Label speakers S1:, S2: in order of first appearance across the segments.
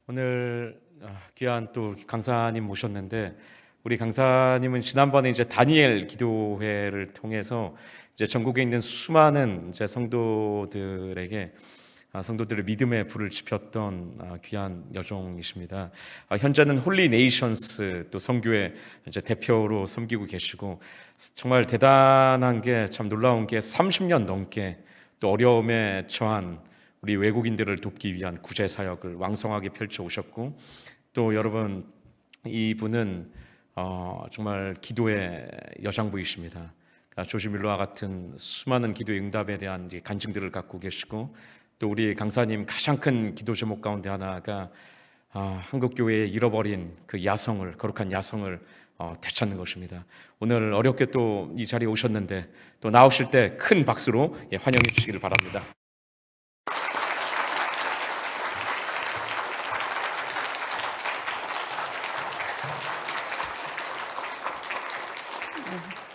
S1: 오늘 귀한 또 강사님 모셨는데, 우리 강사님은 지난번에 이제 다니엘 기도회를 통해서 이제 전국에 있는 수많은 이제 성도들에게 성도들의 믿음의 불을 지폈던 귀한 여종이십니다. 현재는 홀리 네이션스 또 선교회 이제 대표로 섬기고 계시고, 정말 대단한 게, 참 놀라운 게 30년 넘게 또 어려움에 처한 우리 외국인들을 돕기 위한 구제 사역을 왕성하게 펼쳐 오셨고, 또 여러분, 이분은 정말 기도의 여장부이십니다. 그러니까 조지 밀러와 같은 수많은 기도의 응답에 대한 간증들을 갖고 계시고, 또 우리 강사님 가장 큰 기도 제목 가운데 하나가 한국 교회의 잃어버린 그 야성을, 거룩한 야성을 되찾는 것입니다. 오늘 어렵게 또 이 자리에 오셨는데, 또 나오실 때 큰 박수로 환영해 주시기를 바랍니다.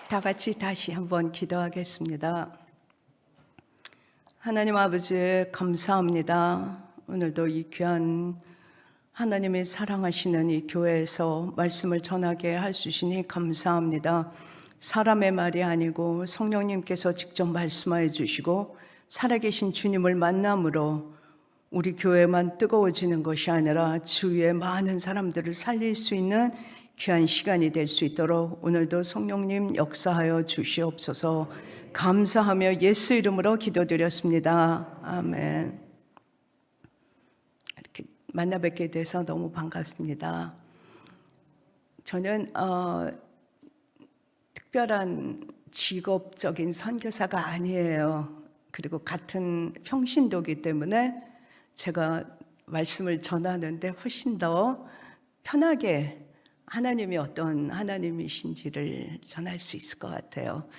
S2: 다 같이 다시 한번 기도하겠습니다. 하나님 아버지, 감사합니다. 오늘도 이 귀한 하나님이 사랑하시는 이 교회에서 말씀을 전하게 할 수 있으니 감사합니다. 사람의 말이 아니고 성령님께서 직접 말씀하여 주시고 살아계신 주님을 만남으로 우리 교회만 뜨거워지는 것이 아니라 주위의 많은 사람들을 살릴 수 있는 귀한 시간이 될 수 있도록 오늘도 성령님 역사하여 주시옵소서. 감사하며 예수 이름으로 기도드렸습니다. 아멘. 이렇게 만나 뵙게 돼서 너무 반갑습니다. 저는 특별한 직업적인 선교사가 아니에요. 그리고 같은 평신도이기 때문에 제가 말씀을 전하는데 훨씬 더 편하게 하나님이 어떤 하나님이신지를 전할 수 있을 것 같아요.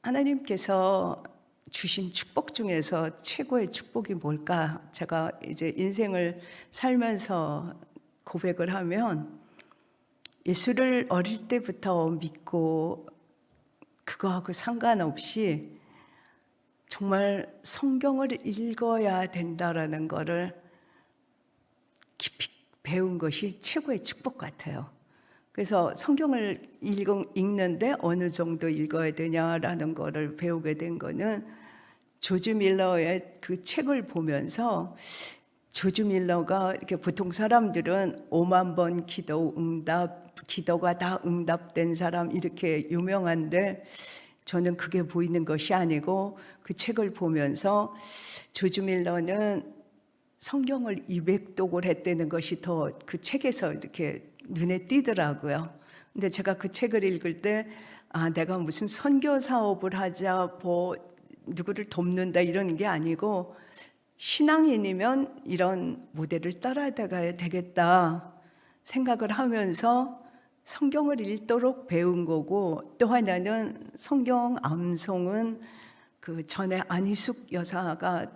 S2: 하나님께서 주신 축복 중에서 최고의 축복이 뭘까? 제가 이제 인생을 살면서 고백을 하면, 예수를 어릴 때부터 믿고 그거하고 상관없이 정말 성경을 읽어야 된다라는 거를 깊이 배운 것이 최고의 축복 같아요. 그래서 성경을 읽는데 어느 정도 읽어야 되냐라는 거를 배우게 된 거는 조지 밀러의 그 책을 보면서, 조지 밀러가 이렇게 보통 사람들은 5만 번 기도 응답, 기도가 다 응답된 사람 이렇게 유명한데, 저는 그게 보이는 것이 아니고 그 책을 보면서 조지 밀러는 성경을 200독을 했다는 것이 더 그 책에서 이렇게 눈에 띄더라고요. 근데 제가 그 책을 읽을 때 내가 무슨 선교 사업을 하자, 뭐 누구를 돕는다 이런 게 아니고, 신앙인이면 이런 모델을 따라가야 되겠다 생각을 하면서 성경을 읽도록 배운 거고, 또 하나는 성경 암송은 그 전에 안희숙 여사가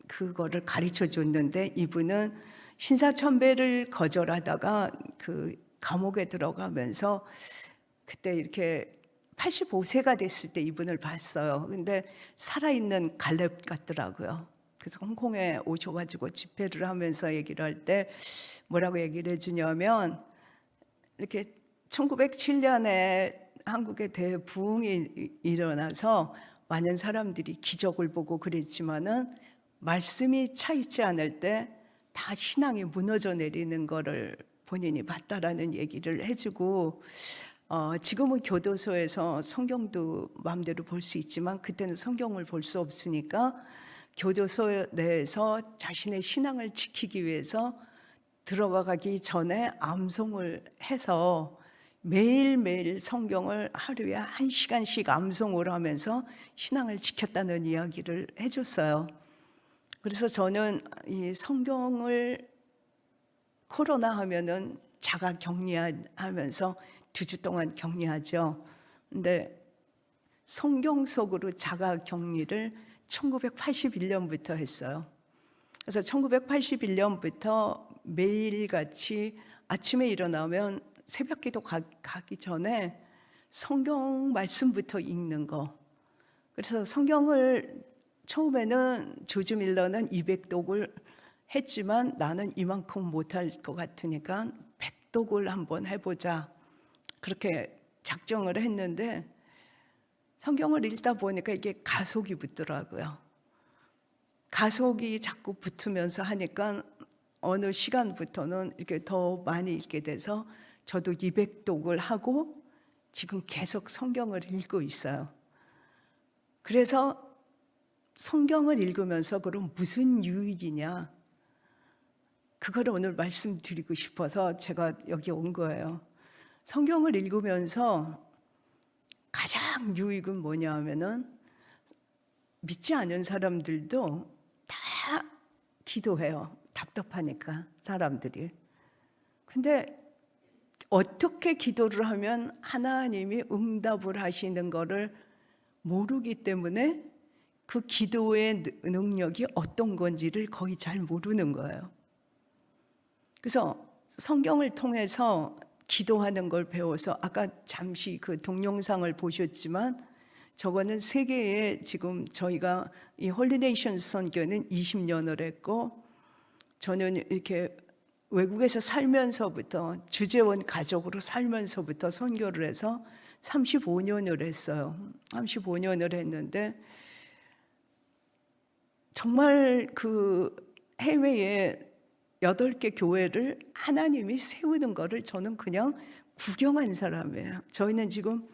S2: 그거를 가르쳐 줬는데, 이분은 신사참배를 거절하다가 그 감옥에 들어가면서 그때 이렇게 85세가 됐을 때 이분을 봤어요. 근데 살아있는 갈렙 같더라고요. 그래서 홍콩에 오셔가지고 집회를 하면서 얘기를 할 때 뭐라고 얘기를 해주냐면, 이렇게 1907년에 한국에 대부흥이 일어나서 많은 사람들이 기적을 보고 그랬지만은 말씀이 차 있지 않을 때 다 신앙이 무너져 내리는 거를 본인이 봤다라는 얘기를 해주고, 지금은 교도소에서 성경도 마음대로 볼 수 있지만 그때는 성경을 볼 수 없으니까 교도소 내에서 자신의 신앙을 지키기 위해서 들어가기 전에 암송을 해서 매일매일 성경을 하루에 1시간씩 암송을 하면서 신앙을 지켰다는 이야기를 해줬어요. 그래서 저는 이 성경을 코로나 하면은 자가 격리하면서 2주 동안 격리하죠. 근데 성경 속으로 자가 격리를 1981년부터 했어요. 그래서 1981년부터 매일같이 아침에 일어나면 새벽 기도 가기 전에 성경 말씀부터 읽는 거. 그래서 성경을 처음에는 조지 밀러는 200독을 했지만 나는 이만큼 못할 것 같으니까 백독을 한번 해보자. 그렇게 작정을 했는데 성경을 읽다 보니까 이게 가속이 붙더라고요. 가속이 자꾸 붙으면서 하니까 어느 시간부터는 이렇게 더 많이 읽게 돼서 저도 200독을 하고 지금 계속 성경을 읽고 있어요. 그래서 성경을 읽으면서 그럼 무슨 유익이냐? 그걸 오늘 말씀드리고 싶어서 제가 여기 온 거예요. 성경을 읽으면서 가장 유익은 뭐냐 하면은 믿지 않은 사람들도 다 기도해요. 답답하니까 사람들이. 근데 어떻게 기도를 하면 하나님이 응답을 하시는 거를 모르기 때문에 그 기도의 능력이 어떤 건지를 거의 잘 모르는 거예요. 그래서 성경을 통해서 기도하는 걸 배워서 아까 잠시 그 동영상을 보셨지만 저거는 세계에 지금 저희가 이 홀리네이션 선교는 20년을 했고 저는 이렇게 외국에서 살면서부터 주재원 가족으로 살면서부터 선교를 해서 35년을 했어요. 35년을 했는데 정말 그 해외에 8개 교회를 하나님이 세우는 거를 저는 그냥 구경한 사람이에요. 저희는 지금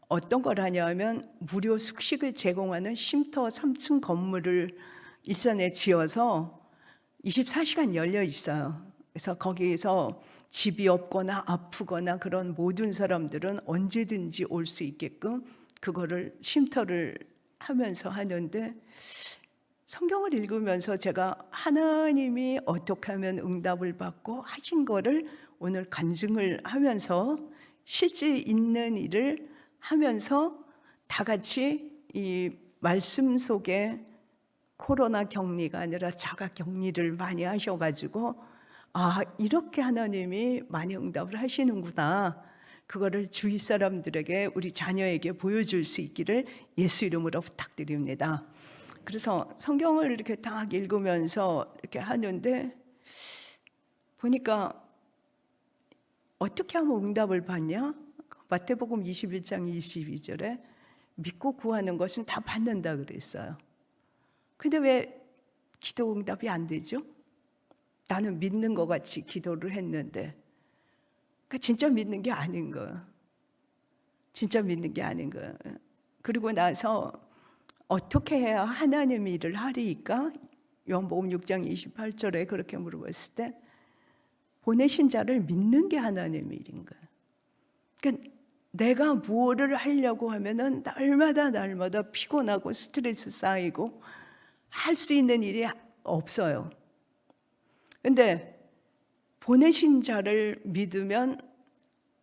S2: 어떤 걸 하냐면 무료 숙식을 제공하는 쉼터 3층 건물을 일산에 지어서 24시간 열려 있어요. 그래서 거기에서 집이 없거나 아프거나 그런 모든 사람들은 언제든지 올 수 있게끔 그거를 쉼터를 하면서 하는데 성경을 읽으면서 제가 하나님이 어떻게 하면 응답을 받고 하신 거를 오늘 간증을 하면서 실제 있는 일을 하면서 다 같이 이 말씀 속에 코로나 격리가 아니라 자가 격리를 많이 하셔가지고 아 이렇게 하나님이 많이 응답을 하시는구나. 그거를 주위 사람들에게 우리 자녀에게 보여줄 수 있기를 예수 이름으로 부탁드립니다. 그래서 성경을 이렇게 딱 읽으면서 이렇게 하는데 보니까 어떻게 하면 응답을 받냐? 마태복음 21장 22절에 믿고 구하는 것은 다 받는다 그랬어요. 근데 왜 기도 응답이 안 되죠? 나는 믿는 것 같이 기도를 했는데 그러니까 진짜 믿는 게 아닌 거예요. 진짜 믿는 게 아닌 거예요. 그리고 나서 어떻게 해야 하나님 일을 하리이까? 요한복음 6장 28절에 그렇게 물어봤을 때 보내신 자를 믿는 게 하나님 일인 거예요. 그러니까 내가 무엇을 하려고 하면은 날마다 피곤하고 스트레스 쌓이고 할 수 있는 일이 없어요. 근데 보내신 자를 믿으면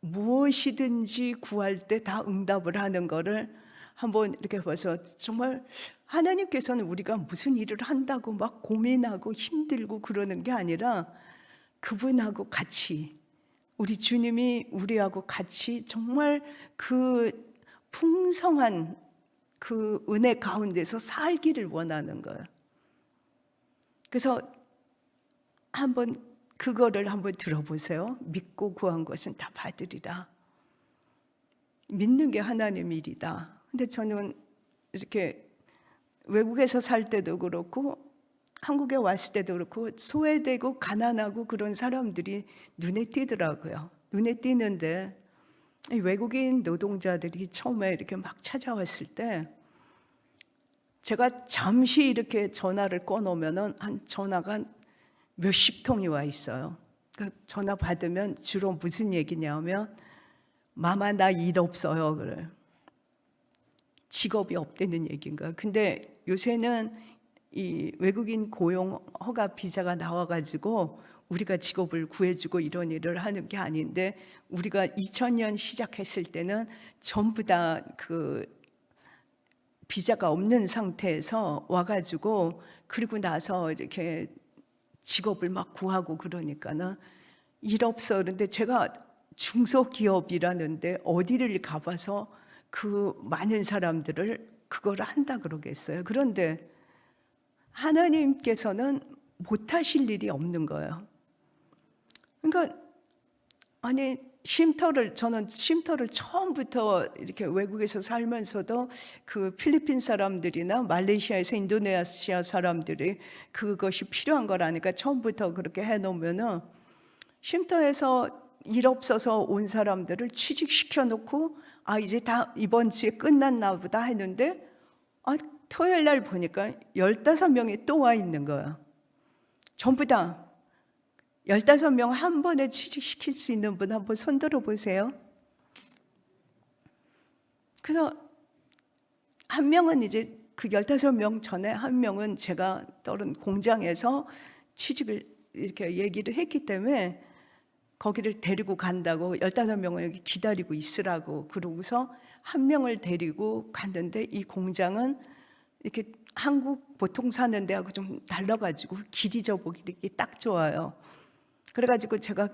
S2: 무엇이든지 구할 때 다 응답을 하는 거를 한번 이렇게 봐서 정말 하나님께서는 우리가 무슨 일을 한다고 막 고민하고 힘들고 그러는 게 아니라 그분하고 같이 우리 주님이 우리하고 같이 정말 그 풍성한 그 은혜 가운데서 살기를 원하는 거예요. 그래서 한번 그거를 한번 들어보세요. 믿고 구한 것은 다 받으리라. 믿는 게 하나님 일이다. 근데 저는 이렇게 외국에서 살 때도 그렇고 한국에 왔을 때도 그렇고 소외되고 가난하고 그런 사람들이 눈에 띄더라고요. 눈에 띄는데 외국인 노동자들이 처음에 이렇게 막 찾아왔을 때 제가 잠시 이렇게 전화를 꺼놓으면은 한 전화가 몇십 통이 와 있어요. 전화 받으면 주로 무슨 얘기냐면 마마 나 일 없어요. 그래. 직업이 없다는 얘기인가. 근데 요새는 이 외국인 고용 허가 비자가 나와가지고 우리가 직업을 구해주고 이런 일을 하는 게 아닌데 우리가 2000년 시작했을 때는 전부 다 그 비자가 없는 상태에서 와가지고 그리고 나서 이렇게 직업을 막 구하고 그러니까는 일 없어. 그런데 제가 중소기업이라는데 어디를 가봐서 그 많은 사람들을 그걸 한다 그러겠어요. 그런데 하나님께서는 못하실 일이 없는 거예요. 그러니까 아니 저는 쉼터를 처음부터 이렇게 외국에서 살면서도 그 필리핀 사람들이나 말레이시아에서 인도네시아 사람들이 그것이 필요한 거라니까 처음부터 그렇게 해놓으면은 쉼터에서 일 없어서 온 사람들을 취직시켜 놓고 이제 다 이번 주에 끝났나 보다 했는데 토요일 날 보니까 15명이 또 와 있는 거야. 전부 다 15명 한 번에 취직시킬 수 있는 분 한번 손 들어 보세요. 그래서 한 명은 이제 그 15명 전에 한 명은 제가 다른 공장에서 취직을 이렇게 얘기를 했기 때문에 거기를 데리고 간다고 15명은 여기 기다리고 있으라고 그러고서 한 명을 데리고 갔는데 이 공장은 이렇게 한국 보통 사는 데하고 좀 달라가지고 길이 저보기 딱 좋아요. 그래가지고 제가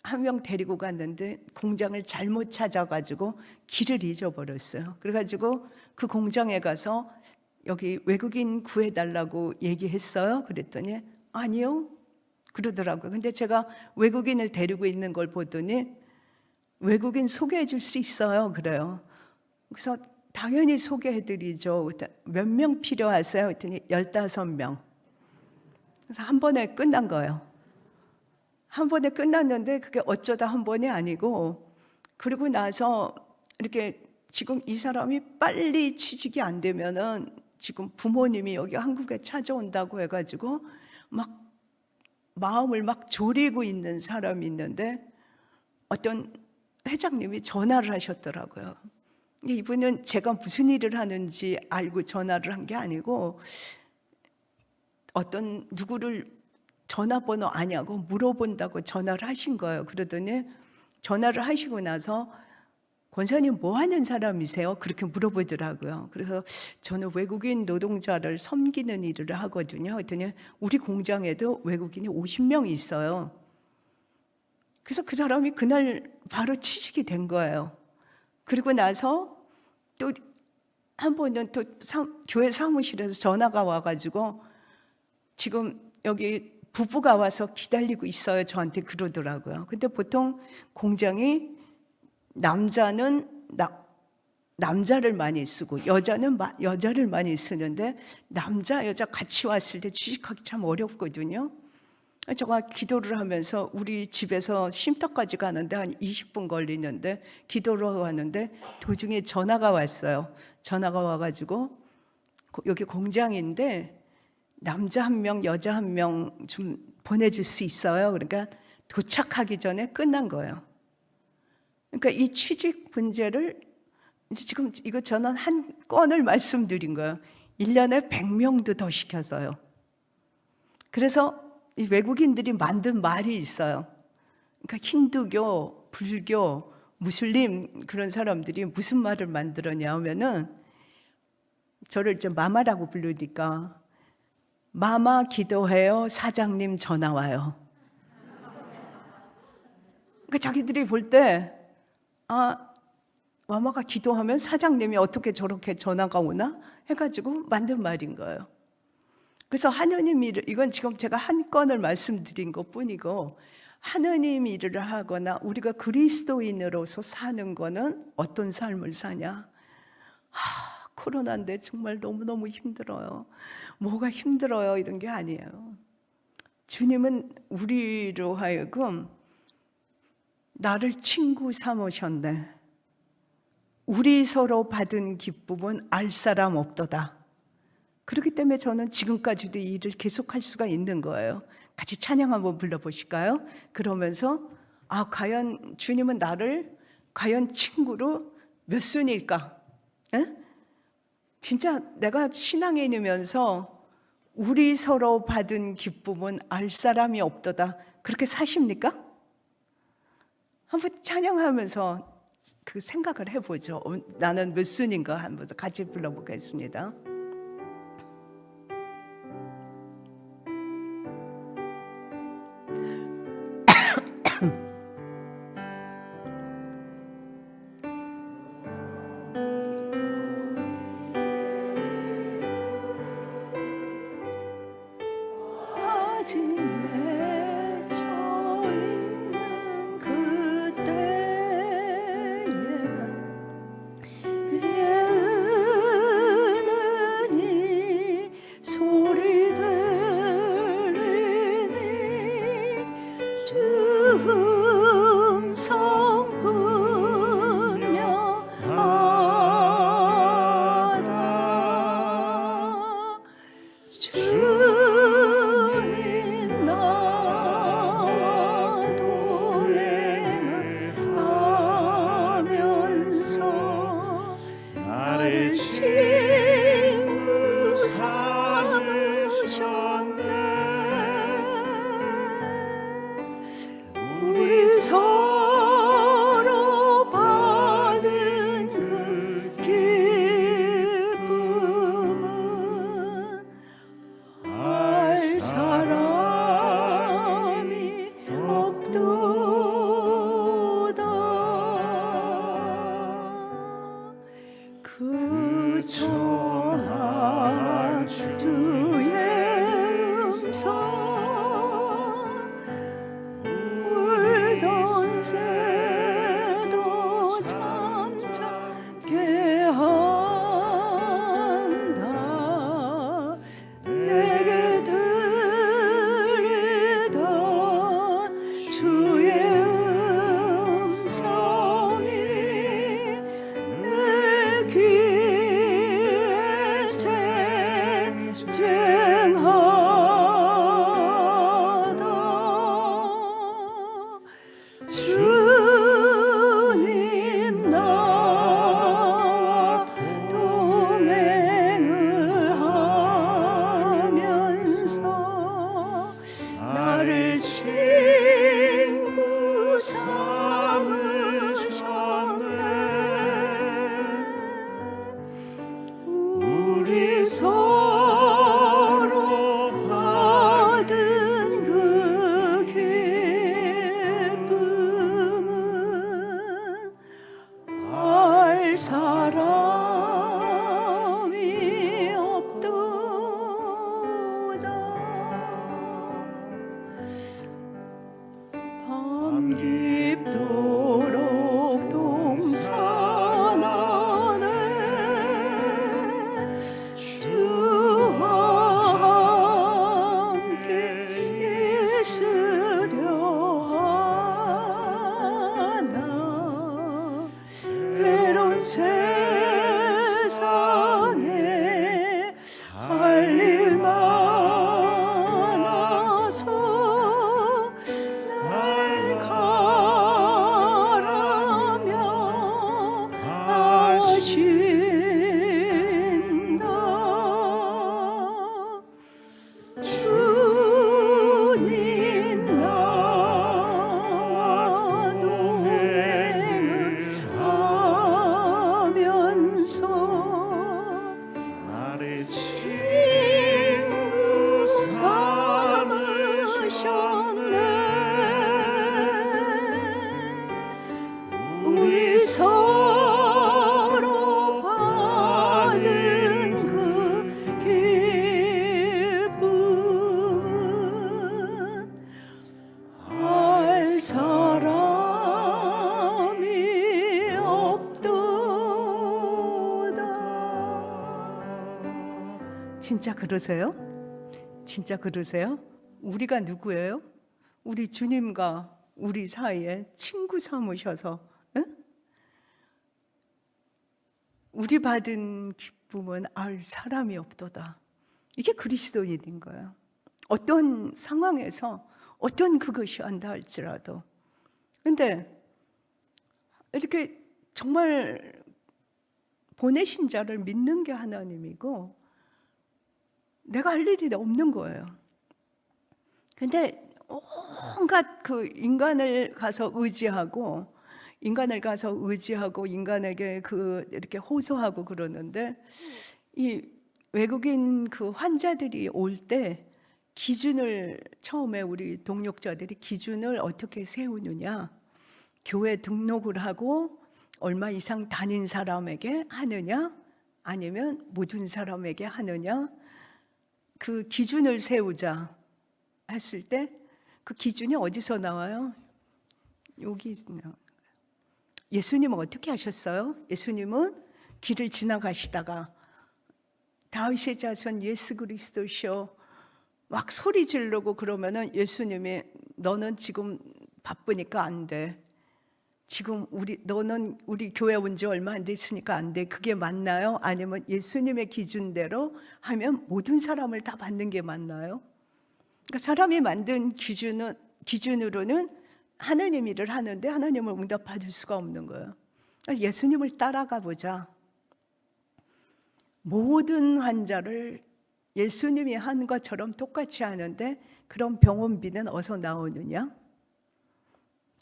S2: 한 명 데리고 갔는데 공장을 잘못 찾아가지고 길을 잊어버렸어요. 그래가지고 그 공장에 가서 여기 외국인 구해달라고 얘기했어요. 그랬더니 아니요 그러더라고요. 근데 제가 외국인을 데리고 있는 걸 보더니 외국인 소개해 줄 수 있어요. 그래요. 그래서 당연히 소개해드리죠. 몇 명 필요하세요? 그랬더니 15명. 그래서 한 번에 끝난 거예요. 한 번에 끝났는데 그게 어쩌다 한 번이 아니고 그리고 나서 이렇게 지금 이 사람이 빨리 취직이 안 되면은 지금 부모님이 여기 한국에 찾아온다고 해가지고 막 마음을 막 졸이고 있는 사람이 있는데 어떤 회장님이 전화를 하셨더라고요. 이분은 제가 무슨 일을 하는지 알고 전화를 한 게 아니고 어떤 누구를 전화번호 아냐고 물어본다고 전화를 하신 거예요. 그러더니 전화를 하시고 나서 권사님 뭐 하는 사람이세요? 그렇게 물어보더라고요. 그래서 저는 외국인 노동자를 섬기는 일을 하거든요. 그랬더니 우리 공장에도 외국인이 50명이 있어요. 그래서 그 사람이 그날 바로 취직이 된 거예요. 그리고 나서 또 한 번은 또 교회 사무실에서 전화가 와가지고 지금 여기 부부가 와서 기다리고 있어요. 저한테 그러더라고요. 근데 보통 공장이 남자는 남자를 많이 쓰고 여자는 여자를 많이 쓰는데 남자 여자 같이 왔을 때 취직하기 참 어렵거든요. 제가 기도를 하면서 우리 집에서 쉼터까지 가는데 한 20분 걸리는데 기도를 하고 왔는데 도중에 전화가 왔어요. 전화가 와가지고 여기 공장인데 남자 한 명, 여자 한 명 좀 보내줄 수 있어요. 그러니까 도착하기 전에 끝난 거예요. 그러니까 이 취직 문제를 이제 지금 이거 저는 한 건을 말씀드린 거예요. 1년에 100명도 더 시켜서요. 그래서 이 외국인들이 만든 말이 있어요. 그러니까 힌두교, 불교, 무슬림 그런 사람들이 무슨 말을 만들었냐 하면은 저를 이제 마마라고 부르니까 마마 기도해요. 사장님 전화 와요. 그러니까 자기들이 볼 때 마마가 기도하면 사장님이 어떻게 저렇게 전화가 오나 해가지고 만든 말인 거예요. 그래서 하느님 일을 이건 지금 제가 한 건을 말씀드린 것뿐이고 하느님 일을 하거나 우리가 그리스도인으로서 사는 거는 어떤 삶을 사냐? 코로나인데 정말 너무너무 힘들어요. 뭐가 힘들어요? 이런 게 아니에요. 주님은 우리로 하여금 나를 친구 삼으셨네. 우리 서로 받은 기쁨은 알 사람 없도다. 그렇기 때문에 저는 지금까지도 이 일을 계속할 수가 있는 거예요. 같이 찬양 한번 불러보실까요? 그러면서 과연 주님은 나를 과연 친구로 몇 순일까? 에? 진짜 내가 신앙인이면서 우리 서로 받은 기쁨은 알 사람이 없도다. 그렇게 사십니까? 한번 찬양하면서 그 생각을 해보죠. 나는 몇 순인가 한번 같이 불러보겠습니다. 음성 분명하다. 주님 나와 동행을 하면서 나를 친구 삼으셨네. 우리 서로 받은 그 기쁨은 알 사람이 없도다. 그 청한 주의 음성 울던 새도 잠잠게 한다. 내게 들리던 주의 음성이 내 귀에 쟁쟁하다. 주님 나와 동행을 하면서 나를 친구 삼으셨네. 우리 서로 받은 그 기쁨은 알 사람이 없도다. 밤 깊도록 동산 안에 주와 함께 있으려 하나. 괴로운 세상에 할 일 많아서 날 가라며 하신다. 주님 나와 동행을 하면서
S3: 나를
S2: 친구 삼으셨네. 우리 서로 받은 그 기쁨은 알 사람이 없도다. 진짜 그러세요? 진짜 그러세요? 우리가 누구예요? 우리 주님과 우리 사이에 친구 삼으셔서, 응? 우리 받은 기쁨은 알 사람이 없도다. 이게 그리스도인인 거예요. 어떤 상황에서 어떤 그것이 한다 할지라도. 근데 이렇게 정말 보내신 자를 믿는 게 하나님이고 내가 할 일이 없는 거예요. 근데 온갖 그 인간을 가서 의지하고 인간에게 그 이렇게 호소하고 그러는데 이 외국인 그 환자들이 올 때 기준을 처음에 우리 동역자들이 기준을 어떻게 세우느냐, 교회 등록을 하고 얼마 이상 다닌 사람에게 하느냐 아니면 모든 사람에게 하느냐, 그 기준을 세우자 했을 때 그 기준이 어디서 나와요? 여기 나와요. 예수님은 어떻게 하셨어요? 예수님은 길을 지나가시다가 다윗의 자손 예수 그리스도시여 막 소리 지르고 그러면은 예수님이 너는 지금 바쁘니까 안 돼. 지금 너는 우리 교회 온 지 얼마 안 됐으니까 안 돼. 그게 맞나요? 아니면 예수님의 기준대로 하면 모든 사람을 다 받는 게 맞나요? 그러니까 사람이 만든 기준으로는 하나님 일을 하는데 하나님을 응답받을 수가 없는 거예요. 그러니까 예수님을 따라가 보자. 모든 환자를 예수님이 한 것처럼 똑같이 하는데 그럼 병원비는 어디서 나오느냐?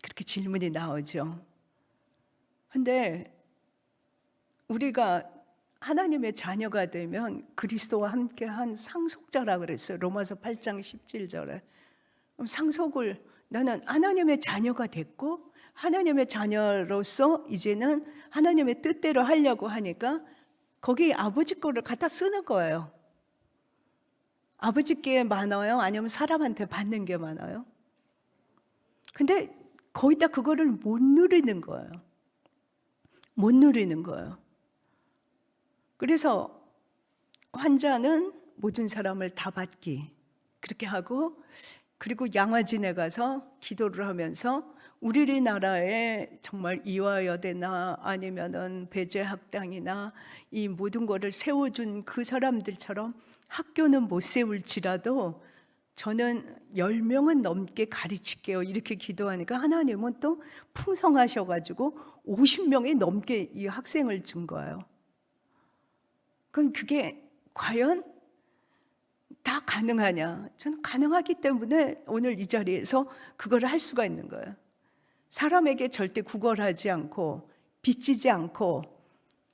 S2: 그렇게 질문이 나오죠. 근데 우리가 하나님의 자녀가 되면 그리스도와 함께한 상속자라 그랬어요. 로마서 8장 17절에. 그럼 상속을 나는 하나님의 자녀가 됐고 하나님의 자녀로서 이제는 하나님의 뜻대로 하려고 하니까 거기 아버지 거를 갖다 쓰는 거예요. 아버지께 많아요? 아니면 사람한테 받는 게 많아요? 근데 거의 다 그거를 못 누리는 거예요. 못 누리는 거예요. 그래서 환자는 모든 사람을 다 받기 그렇게 하고, 그리고 양화진에 가서 기도를 하면서 우리나라에 정말 이화여대나 아니면은 배제학당이나 이 모든 거를 세워준 그 사람들처럼 학교는 못 세울지라도 저는 10명은 넘게 가르칠게요. 이렇게 기도하니까 하나님은 또 풍성하셔가지고 50명이 넘게 이 학생을 준 거예요. 그럼 그게 과연 다 가능하냐? 저는 가능하기 때문에 오늘 이 자리에서 그걸 할 수가 있는 거예요. 사람에게 절대 구걸하지 않고 빚지지 않고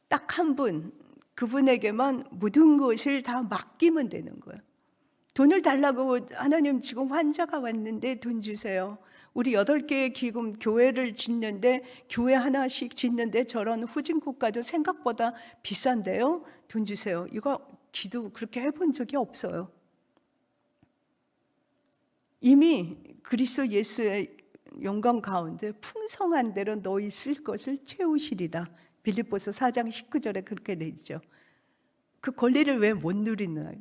S2: 딱 한 분, 그분에게만 모든 것을 다 맡기면 되는 거예요. 돈을 달라고 하나님 지금 환자가 왔는데 돈 주세요. 우리 8개의 기금 교회를 짓는데 교회 하나씩 짓는데 저런 후진 국가도 생각보다 비싼데요. 돈 주세요. 이거 기도 그렇게 해본 적이 없어요. 이미 그리스도 예수의 영광 가운데 풍성한 대로 너희 쓸 것을 채우시리라. 빌립보서 4장 19절에 그렇게 돼 있죠. 그 권리를 왜 못 누리나?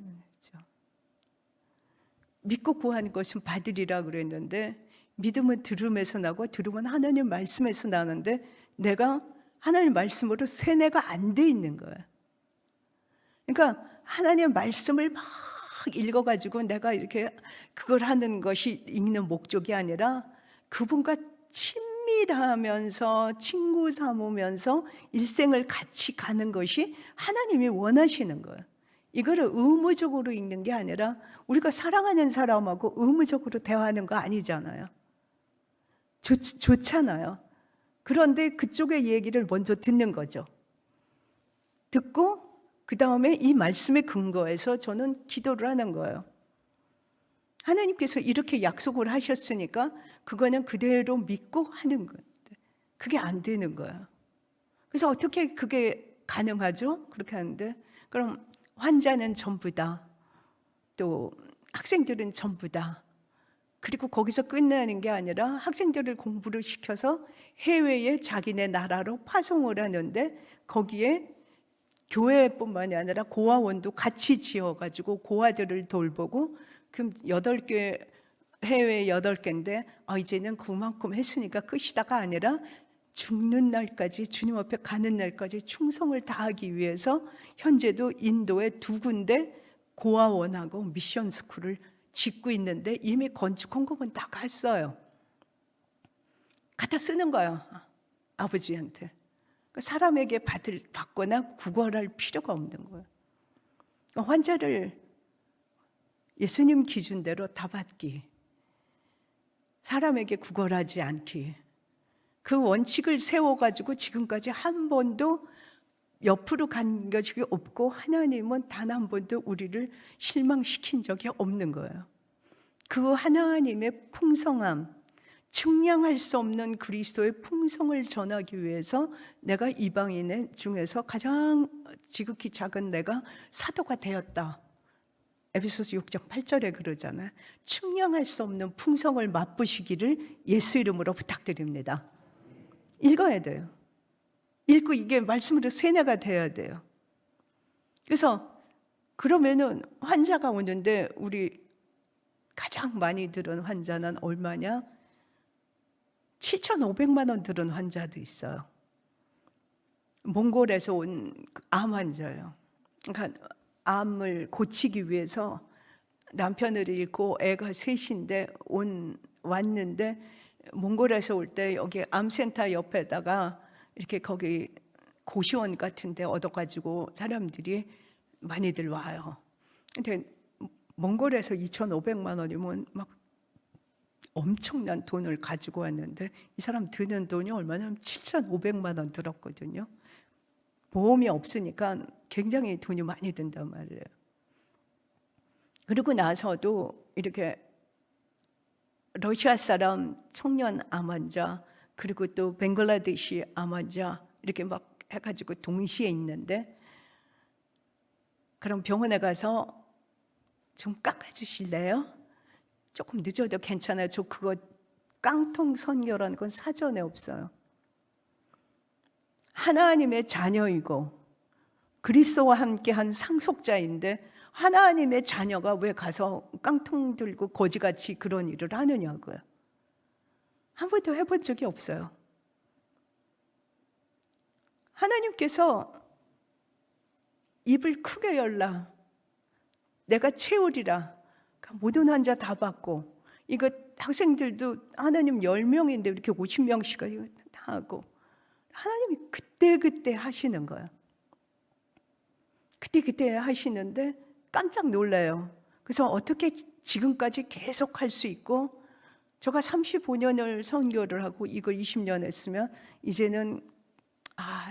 S2: 믿고 구한 것은 받으리라 그랬는데 믿음은 들음에서 나고 들음은 하나님 말씀에서 나는데 내가 하나님 말씀으로 세뇌가 안 돼 있는 거야. 그러니까 하나님 말씀을 막 읽어가지고 내가 이렇게 그걸 하는 것이 읽는 목적이 아니라 그분과 친밀하면서 친구 삼으면서 일생을 같이 가는 것이 하나님이 원하시는 거예요. 이거를 의무적으로 읽는 게 아니라 우리가 사랑하는 사람하고 의무적으로 대화하는 거 아니잖아요. 좋잖아요. 그런데 그쪽의 얘기를 먼저 듣는 거죠. 듣고 그 다음에 이 말씀에 근거해서 저는 기도를 하는 거예요. 하나님께서 이렇게 약속을 하셨으니까 그거는 그대로 믿고 하는 거예요. 그게 안 되는 거예요. 그래서 어떻게 그게 가능하죠? 그렇게 하는데 그럼 환자는 전부다. 또 학생들은 전부다. 그리고 거기서 끝나는 게 아니라 학생들을 공부를 시켜서 해외에 자기네 나라로 파송을 하는데 거기에 교회뿐만이 아니라 고아원도 같이 지어가지고 고아들을 돌보고 그럼 8개 해외 8개인데 이제는 그만큼 했으니까 끝이다가 아니라 죽는 날까지 주님 앞에 가는 날까지 충성을 다하기 위해서 현재도 인도에 2군데 고아원하고 미션 스쿨을 짓고 있는데 이미 건축 헌금은 다 갔어요. 갖다 쓰는 거예요. 아버지한테. 사람에게 받거나 구걸할 필요가 없는 거예요. 환자를 예수님 기준대로 다 받기, 사람에게 구걸하지 않기, 그 원칙을 세워가지고 지금까지 한 번도 옆으로 간 것이 없고 하나님은 단 한 번도 우리를 실망시킨 적이 없는 거예요. 그 하나님의 풍성함, 측량할 수 없는 그리스도의 풍성을 전하기 위해서 내가 이방인 중에서 가장 지극히 작은 내가 사도가 되었다. 에베소서 6장 8절에 그러잖아요. 측량할 수 없는 풍성을 맛보시기를 예수 이름으로 부탁드립니다. 읽어야 돼요. 읽고 이게 말씀으로 세뇌가 돼야 돼요. 그래서 그러면은 환자가 오는데 우리 가장 많이 들은 환자는 얼마냐? 7,500만 원 들은 환자도 있어요. 몽골에서 온 암 환자예요. 그러니까 암을 고치기 위해서 남편을 잃고 애가 셋인데 왔는데 몽골에서 올 때 여기 암센터 옆에다가 이렇게 거기 고시원 같은 데 얻어가지고 사람들이 많이들 와요. 근데 몽골에서 2,500만 원이면 막 엄청난 돈을 가지고 왔는데 이 사람 드는 돈이 얼마냐면 7,500만 원 들었거든요. 보험이 없으니까 굉장히 돈이 많이 든단 말이에요. 그리고 나서도 이렇게 러시아 사람 청년 암 환자, 그리고 또 벵글라데시 암 환자 이렇게 막 해가지고 동시에 있는데, 그럼 병원에 가서 좀 깎아주실래요? 조금 늦어도 괜찮아요. 저 그거 깡통 선교라는 건 사전에 없어요. 하나님의 자녀이고 그리스도와 함께한 상속자인데 하나님의 자녀가 왜 가서 깡통 들고 거지같이 그런 일을 하느냐고요. 한 번도 해본 적이 없어요. 하나님께서 입을 크게 열라, 내가 채우리라. 모든 환자 다 받고, 이거 학생들도 하나님 10명인데 이렇게 50명씩 이거 다 하고, 하나님이 그때그때 하시는 거예요. 그때그때 하시는데 깜짝 놀라요. 그래서 어떻게 지금까지 계속 할 수 있고, 제가 35년을 선교를 하고 이걸 20년 했으면 이제는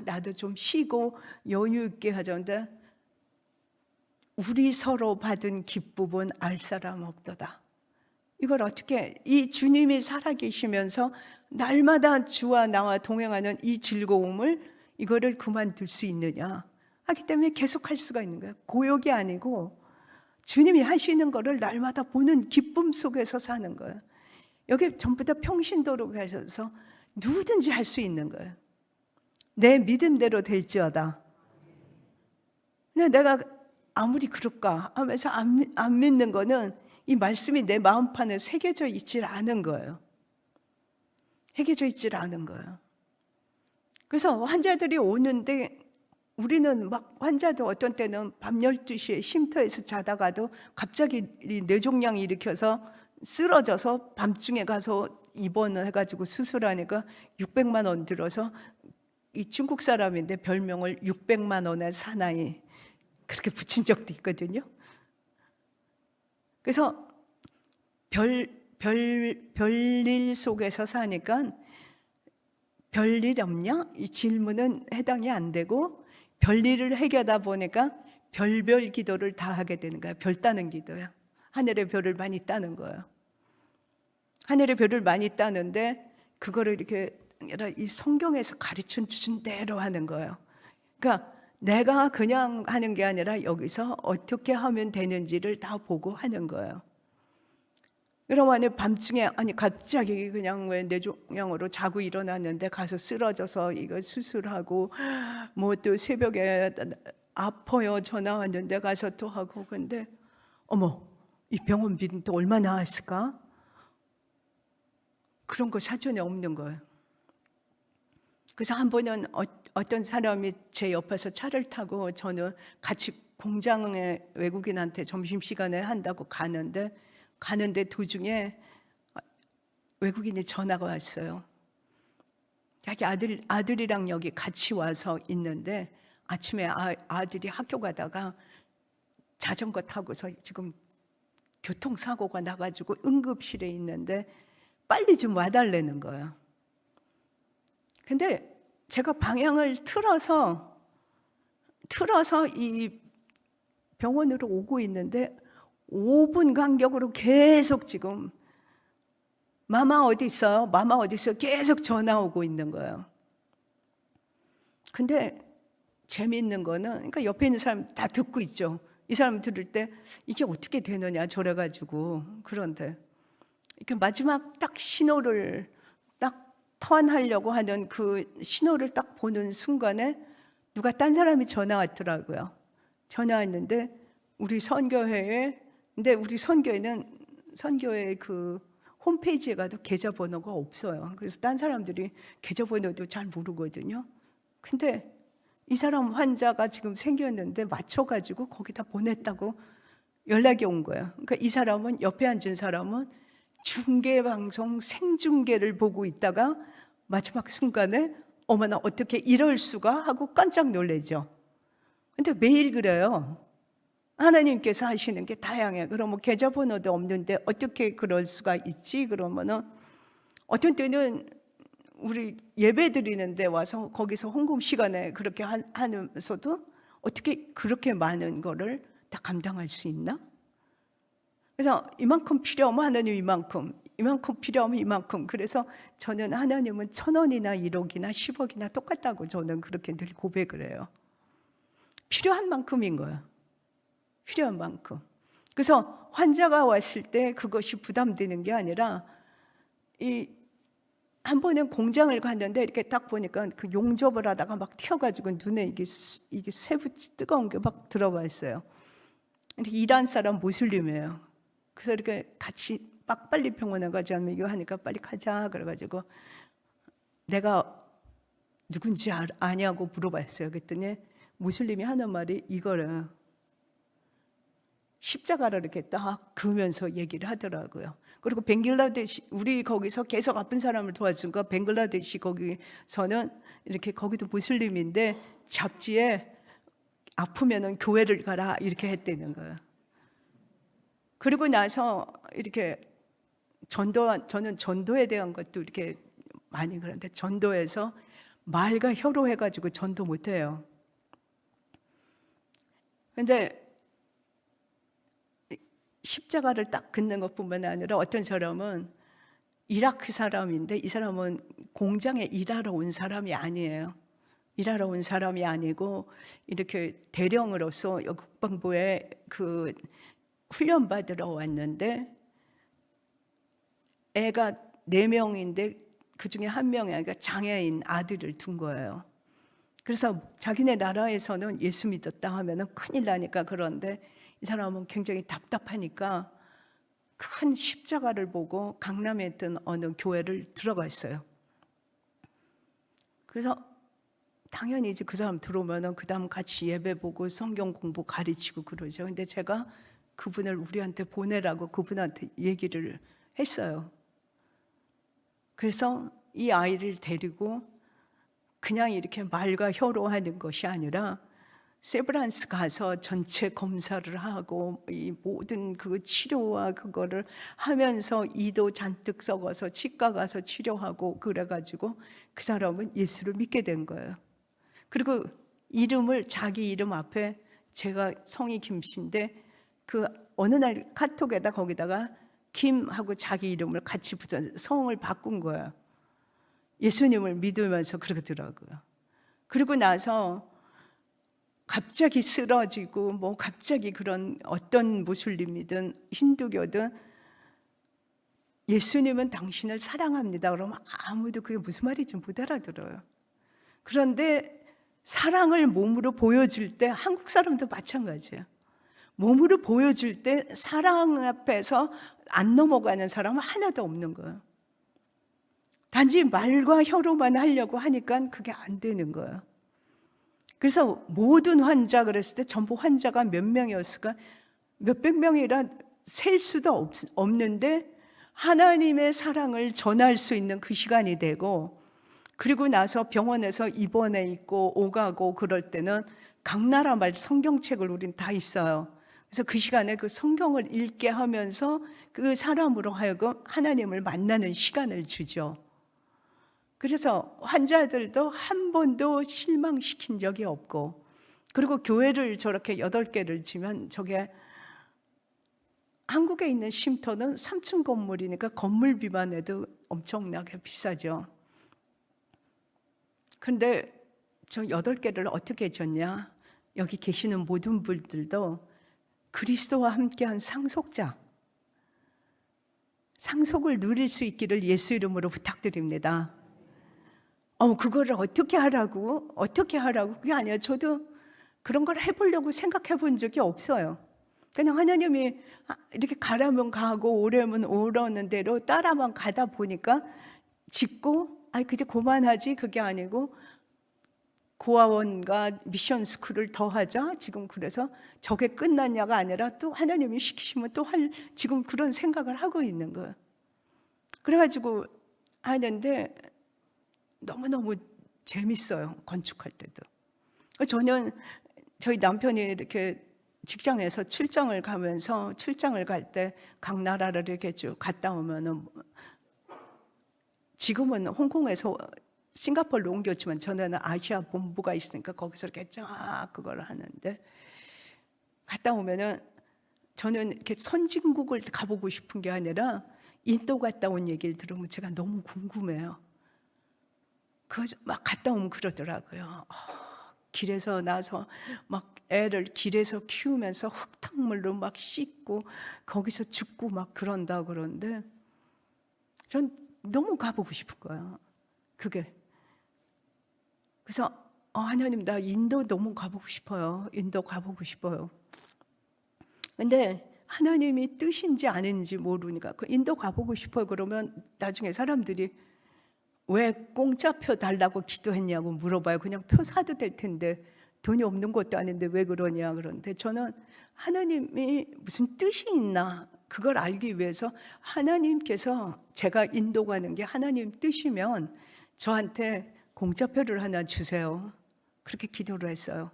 S2: 나도 좀 쉬고 여유 있게 하자는데, 우리 서로 받은 기쁨은 알 사람 없도다. 이걸 어떻게, 이 주님이 살아계시면서 날마다 주와 나와 동행하는 이 즐거움을 이거를 그만둘 수 있느냐 하기 때문에 계속할 수가 있는 거예요. 고역이 아니고 주님이 하시는 거를 날마다 보는 기쁨 속에서 사는 거예요. 여기 전부 다 평신도로 가셔서 누구든지 할 수 있는 거예요. 내 믿음대로 될지어다. 근데 내가 아무리 그럴까 하면서 안 믿는 거는 이 말씀이 내 마음판에 새겨져 있질 않은 거예요. 새겨져 있질 않은 거예요. 그래서 환자들이 오는데 우리는 막 환자도 어떤 때는 밤 12시에 쉼터에서 자다가도 갑자기 뇌종양 일으켜서 쓰러져서 밤중에 가서 입원을 해가지고 수술하니까 600만 원 들어서, 이 중국 사람인데 별명을 600만 원의 사나이 그렇게 붙인 적도 있거든요. 그래서 별일 속에서 사니까 별일 없냐? 이 질문은 해당이 안 되고, 별일을 해결하다 보니까 별별 기도를 다 하게 되는 거예요. 별 따는 기도야. 하늘의 별을 많이 따는 거예요. 하늘의 별을 많이 따는데 그거를 이렇게 이 성경에서 가르쳐 주신 대로 하는 거예요. 그러니까 내가 그냥 하는 게 아니라 여기서 어떻게 하면 되는지를 다 보고 하는 거예요. 그러면 밤중에 갑자기 그냥 왜 뇌종양으로 자고 일어났는데 가서 쓰러져서 이거 수술하고, 뭐 또 새벽에 아파요 전화 왔는데 가서 또 하고, 근데 어머, 이 병원비는 또 얼마 나왔을까? 그런 거 사전에 없는 거예요. 그래서 한 번은 어떤 사람이 제 옆에서 차를 타고 저는 같이 공장에 외국인한테 점심시간에 한다고 가는데 도중에 외국인이 전화가 왔어요. 자기 아들이랑 여기 같이 와서 있는데 아침에 아들이 학교 가다가 자전거 타고서 지금 교통사고가 나가지고 응급실에 있는데 빨리 좀 와달라는 거예요. 근데 제가 방향을 틀어서 이 병원으로 오고 있는데 5분 간격으로 계속 지금 마마 어디 있어요? 마마 어디 있어요? 계속 전화 오고 있는 거예요. 근데 재미있는 거는, 그러니까 옆에 있는 사람 다 듣고 있죠. 이 사람 들을 때 이게 어떻게 되느냐 저래가지고. 그런데 이렇게 마지막 딱 신호를 딱 턴하려고 하는 그 신호를 딱 보는 순간에 누가 딴 사람이 전화 왔더라고요. 전화 왔는데 우리 선교회에, 근데 우리 선교회는 선교회 그 홈페이지에 가도 계좌번호가 없어요. 그래서 딴 사람들이 계좌번호도 잘 모르거든요. 근데 이 사람 환자가 지금 생겼는데 맞춰가지고 거기다 보냈다고 연락이 온 거예요. 그러니까 이 사람은, 옆에 앉은 사람은 중계방송 생중계를 보고 있다가 마지막 순간에 어머나 어떻게 이럴 수가 하고 깜짝 놀라죠. 근데 매일 그래요. 하나님께서 하시는 게 다양해. 그러면 계좌번호도 없는데 어떻게 그럴 수가 있지? 그러면은 어떤 때는 우리 예배 드리는데 와서 거기서 헌금 시간에 그렇게 하면서도 어떻게 그렇게 많은 거를 다 감당할 수 있나? 그래서 이만큼 필요하면 하나님 이만큼 필요하면 이만큼. 그래서 저는 하나님은 1,000원이나 1억이나 10억이나 똑같다고 저는 그렇게 늘 고백을 해요. 필요한 만큼인 거예요. 필요한 만큼. 그래서 환자가 왔을 때 그것이 부담되는 게 아니라, 한 번은 공장을 갔는데 이렇게 딱 보니까 그 용접을 하다가 막 튀어가지고 눈에 이게 쇠붙이 뜨거운 게 막 들어가 있어요. 근데 일한 사람 모슬림이에요. 그래서 이렇게 같이 빨리 병원에 가지 않으면 이거 하니까 빨리 가자 그래가지고 내가 누군지 아냐고 물어봤어요. 그랬더니 무슬림이 하는 말이 이거를 십자가를 이렇게 딱 그으면서 얘기를 하더라고요. 그리고 벵글라데시, 우리 거기서 계속 아픈 사람을 도와준 거, 벵글라데시 거기서는 이렇게, 거기도 무슬림인데 잡지에 아프면은 교회를 가라 이렇게 했다는 거예요. 그리고 나서 이렇게 저는 전도에 대한 것도 이렇게 많이 그런데, 전도에서 말과 혀로 해가지고 전도 못해요. 근데 십자가를 딱 긋는 것뿐만 아니라 어떤 사람은 이라크 사람인데 이 사람은 공장에 일하러 온 사람이 아니에요. 일하러 온 사람이 아니고 이렇게 대령으로서 국방부에 그 훈련 받으러 왔는데 애가 4명인데 그 중에 한 명이 아니라 장애인 아들을 둔 거예요. 그래서 자기네 나라에서는 예수 믿었다 하면은 큰일 나니까, 그런데 이 사람은 굉장히 답답하니까 큰 십자가를 보고 강남에 있던 어느 교회를 들어갔어요. 그래서 당연히 이제 그 사람 들어오면은 그 다음 같이 예배 보고 성경 공부 가르치고 그러죠. 근데 제가 그분을 우리한테 보내라고 그분한테 얘기를 했어요. 그래서 이 아이를 데리고 그냥 이렇게 말과 혀로 하는 것이 아니라 세브란스 가서 전체 검사를 하고 이 모든 그 치료와 그거를 하면서 이도 잔뜩 썩어서 치과 가서 치료하고 그래가지고 그 사람은 예수를 믿게 된 거예요. 그리고 이름을 자기 이름 앞에, 제가 성이 김씨인데 그 어느 날 카톡에다 거기다가 김하고 자기 이름을 같이 붙여 성을 바꾼 거예요. 예수님을 믿으면서 그러더라고요. 그리고 나서 갑자기 쓰러지고 뭐 갑자기 그런 어떤 무슬림이든 힌두교든 예수님은 당신을 사랑합니다 그러면 아무도 그게 무슨 말인지 못 알아들어요. 그런데 사랑을 몸으로 보여줄 때 한국 사람도 마찬가지예요. 몸으로 보여줄 때 사랑 앞에서 안 넘어가는 사람은 하나도 없는 거예요. 단지 말과 혀로만 하려고 하니까 그게 안 되는 거예요. 그래서 모든 환자 그랬을 때 전부 환자가 몇 명이었을까? 몇백 명이라 셀 수도 없는데 하나님의 사랑을 전할 수 있는 그 시간이 되고, 그리고 나서 병원에서 입원해 있고 오가고 그럴 때는 각 나라 말 성경책을 우린 다 있어요. 그래서 그 시간에 그 성경을 읽게 하면서 그 사람으로 하여금 하나님을 만나는 시간을 주죠. 그래서 환자들도 한 번도 실망시킨 적이 없고, 그리고 교회를 저렇게 8개를 지면 저게 한국에 있는 쉼터는 3층 건물이니까 건물비만 해도 엄청나게 비싸죠. 근데 저 8개를 어떻게 졌냐? 여기 계시는 모든 분들도 그리스도와 함께한 상속자, 상속을 누릴 수 있기를 예수 이름으로 부탁드립니다. 그거를 어떻게 하라고? 그게 아니야. 저도 그런 걸 해보려고 생각해 본 적이 없어요. 그냥 하나님이 이렇게 가라면 가고 오려면 오라는 대로 따라만 가다 보니까 짓고 그제 그만하지 그게 아니고 고아원과 미션 스쿨을 더 하자. 지금 그래서 저게 끝났냐가 아니라 또 하나님이 시키시면 또 할 지금 그런 생각을 하고 있는 거예요. 그래가지고 하는데 너무너무 재밌어요. 건축할 때도. 저는 저희 남편이 이렇게 직장에서 출장을 가면서 출장을 갈 때 각 나라를 이렇게 쭉 갔다 오면은 지금은 홍콩에서 싱가포르로 옮겼지만 전에는 아시아 본부가 있으니까 거기서 이렇게 쫙 그걸 하는데 갔다 오면은 저는 이렇게 선진국을 가보고 싶은 게 아니라 인도 갔다 온 얘기를 들으면 제가 너무 궁금해요. 그래서 막 갔다 오면 그러더라고요. 길에서 나서 막 애를 길에서 키우면서 흙탕물로 막 씻고 거기서 죽고 막 그런다 그러는데 전 너무 가보고 싶은 거예요. 그게. 그래서 하나님 나 인도 너무 가보고 싶어요. 인도 가보고 싶어요. 근데 하나님이 뜻인지 아닌지 모르니까 그 인도 가보고 싶어요. 그러면 나중에 사람들이 왜 공짜표 달라고 기도했냐고 물어봐요. 그냥 표 사도 될 텐데 돈이 없는 것도 아닌데 왜 그러냐 그런데 저는 하나님이 무슨 뜻이 있나 그걸 알기 위해서 하나님께서 제가 인도 가는 게 하나님 뜻이면 저한테 공짜표를 하나 주세요. 그렇게 기도를 했어요.